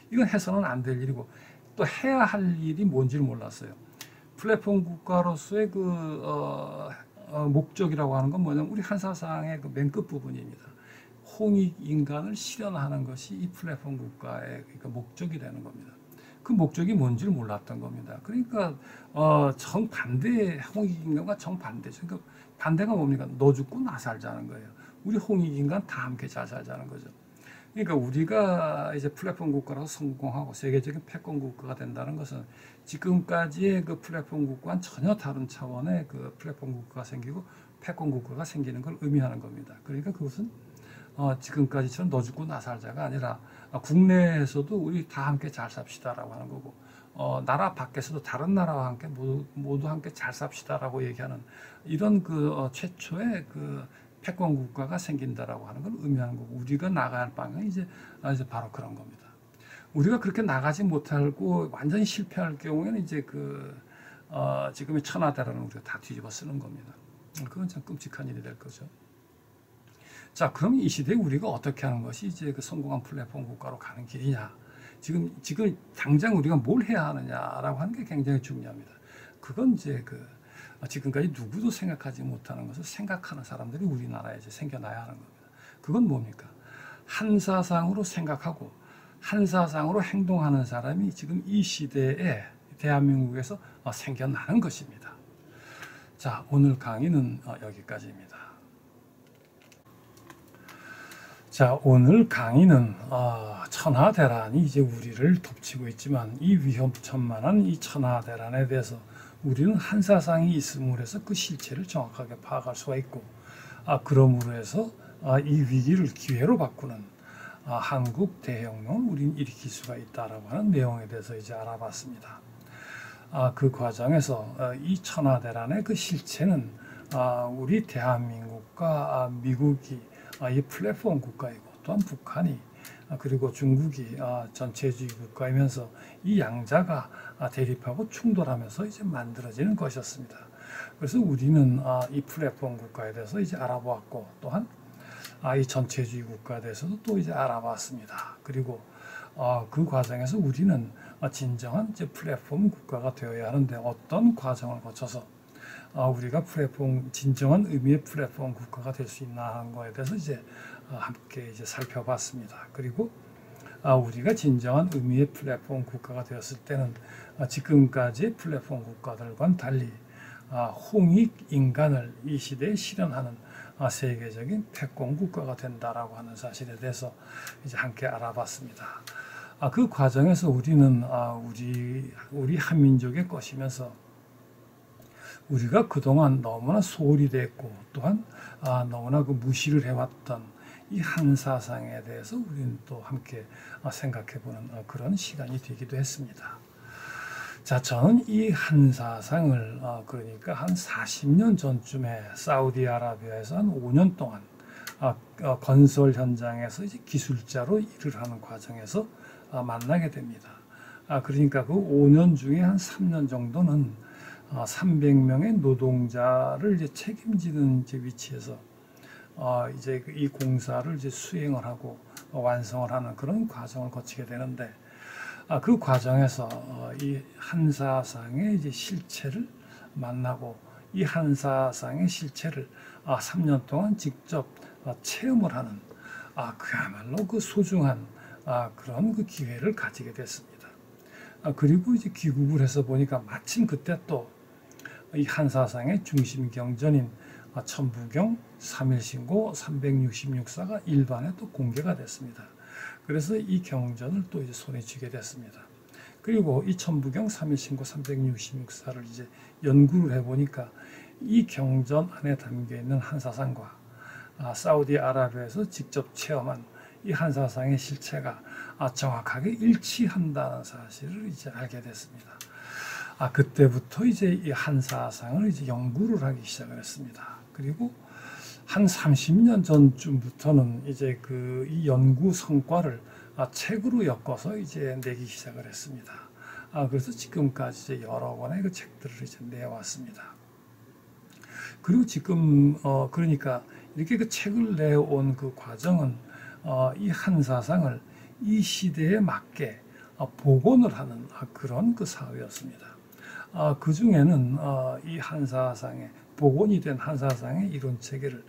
이건 해서는 안 될 일이고 또 해야 할 일이 뭔지를 몰랐어요. 플랫폼 국가로서의 목적이라고 하는 건 뭐냐면 우리 한사상의 그 맨 끝 부분입니다. 홍익 인간을 실현하는 것이 이 플랫폼 국가의 목적이 되는 겁니다. 그 목적이 뭔지를 몰랐던 겁니다. 그러니까 정반대 홍익인간과 정반대죠. 그러니까 반대가 뭡니까? 너 죽고 나 살자는 거예요. 우리 홍익인간 다 함께 잘 살자는 거죠. 그러니까 우리가 이제 플랫폼 국가라서 성공하고 세계적인 패권 국가가 된다는 것은 지금까지의 그 플랫폼 국가와는 전혀 다른 차원의 그 플랫폼 국가가 생기고 패권 국가가 생기는 걸 의미하는 겁니다. 그러니까 그것은 지금까지처럼 너 죽고 나 살자가 아니라 국내에서도 우리 다 함께 잘 삽시다라고 하는 거고 나라 밖에서도 다른 나라와 함께 모두 함께 잘 삽시다라고 얘기하는 이런 그 최초의 그 패권 국가가 생긴다라고 하는 걸 의미하는 거고 우리가 나가야 할 방향이 이제 바로 그런 겁니다. 우리가 그렇게 나가지 못하고 완전히 실패할 경우에는 이제 지금의 천하대란을 우리가 다 뒤집어 쓰는 겁니다. 그건 참 끔찍한 일이 될 거죠. 자, 그럼 이 시대에 우리가 어떻게 하는 것이 이제 그 성공한 플랫폼 국가로 가는 길이냐? 지금 당장 우리가 뭘 해야 하느냐라고 하는 게 굉장히 중요합니다. 그건 이제 지금까지 누구도 생각하지 못하는 것을 생각하는 사람들이 우리나라에 이제 생겨나야 하는 겁니다. 그건 뭡니까? 한사상으로 생각하고 한사상으로 행동하는 사람이 지금 이 시대에 대한민국에서 생겨나는 것입니다. 자, 오늘 강의는 여기까지입니다. 자, 오늘 강의는 천하대란이 이제 우리를 덮치고 있지만 이 위험천만한 이 천하대란에 대해서 우리는 한사상이 있음으로 해서 그 실체를 정확하게 파악할 수가 있고 그러므로 해서 이 위기를 기회로 바꾸는 한국 대혁명을 우리는 일으킬 수가 있다라고 하는 내용에 대해서 이제 알아봤습니다. 그 과정에서 이 천하대란의 그 실체는 우리 대한민국과 미국이 이 플랫폼 국가이고 또한 북한이 그리고 중국이 전체주의 국가이면서 이 양자가 대립하고 충돌하면서 이제 만들어지는 것이었습니다. 그래서 우리는 이 플랫폼 국가에 대해서 이제 알아보았고 또한 이 전체주의 국가에 대해서도 또 이제 알아봤습니다. 그리고 그 과정에서 우리는 진정한 이제 플랫폼 국가가 되어야 하는데 어떤 과정을 거쳐서 우리가 진정한 의미의 플랫폼 국가가 될 수 있나 하는 거에 대해서 이제 함께 이제 살펴봤습니다. 그리고 우리가 진정한 의미의 플랫폼 국가가 되었을 때는 지금까지 플랫폼 국가들과는 달리 홍익 인간을 이 시대에 실현하는 세계적인 패권 국가가 된다라고 하는 사실에 대해서 이제 함께 알아봤습니다. 그 과정에서 우리는 우리 한민족의 것이면서 우리가 그동안 너무나 소홀히 됐고 또한 너무나 무시를 해왔던 이 한사상에 대해서 우리는 또 함께 생각해보는 그런 시간이 되기도 했습니다. 자, 저는 이 한사상을 그러니까 한 40년 전쯤에 사우디아라비아에서 한 5년 동안 건설 현장에서 이제 기술자로 일을 하는 과정에서 만나게 됩니다. 그러니까 그 5년 중에 한 3년 정도는 300명의 노동자를 이제 책임지는 이제 위치에서 이제 이 공사를 이제 수행을 하고 완성을 하는 그런 과정을 거치게 되는데 그 과정에서 이 한사상의 이제 실체를 만나고 이 한사상의 실체를 3년 동안 직접 체험을 하는 그야말로 그 소중한 그런 그 기회를 가지게 됐습니다. 그리고 이제 귀국을 해서 보니까 마침 그때 또 이 한사상의 중심 경전인 천부경 3일신고 366사가 일반에 또 공개가 됐습니다. 그래서 이 경전을 또 이제 손에 쥐게 됐습니다. 그리고 이 천부경 3일신고 366사를 이제 연구를 해보니까 이 경전 안에 담겨 있는 한사상과 사우디아라비아에서 직접 체험한 이 한사상의 실체가 정확하게 일치한다는 사실을 이제 알게 됐습니다. 그때부터 이제 이 한사상을 이제 연구를 하기 시작을 했습니다. 그리고 한 30년 전쯤부터는 이제 이 연구 성과를 책으로 엮어서 이제 내기 시작을 했습니다. 그래서 지금까지 이제 여러 권의 그 책들을 이제 내왔습니다. 그리고 지금 그러니까 이렇게 그 책을 내온 그 과정은 이 한사상을 이 시대에 맞게 복원을 하는 그런 그 사회였습니다. 그 중에는 이 한사상의 복원이 된 한사상의 이론 체계를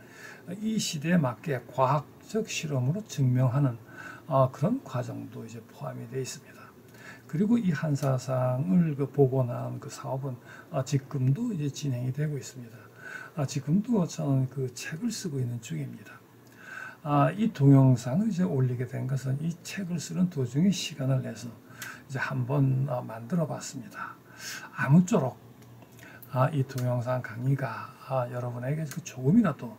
이 시대에 맞게 과학적 실험으로 증명하는 그런 과정도 이제 포함이 되어 있습니다. 그리고 이 한사상을 복원한 그 사업은 지금도 이제 진행이 되고 있습니다. 지금도 저는 그 책을 쓰고 있는 중입니다. 이 동영상을 이제 올리게 된 것은 이 책을 쓰는 도중에 시간을 내서 이제 한번 만들어 봤습니다. 아무쪼록 이 동영상 강의가 여러분에게 조금이라도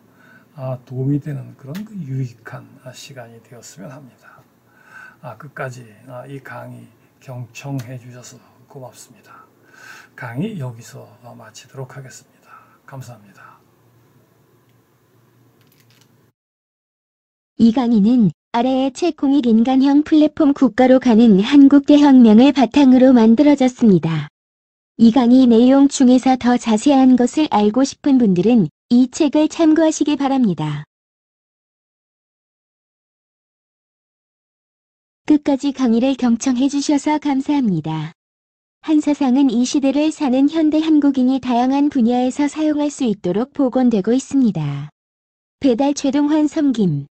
도움이 되는 그런 그 유익한 시간이 되었으면 합니다. 끝까지 이 강의 경청해 주셔서 고맙습니다. 강의 여기서 마치도록 하겠습니다. 감사합니다. 이 강의는 아래의 채공익인간형 플랫폼 국가로 가는 한국대혁명을 바탕으로 만들어졌습니다. 이 강의 내용 중에서 더 자세한 것을 알고 싶은 분들은 이 책을 참고하시기 바랍니다. 끝까지 강의를 경청해 주셔서 감사합니다. 한사상은 이 시대를 사는 현대 한국인이 다양한 분야에서 사용할 수 있도록 복원되고 있습니다. 배달 최동환 섬김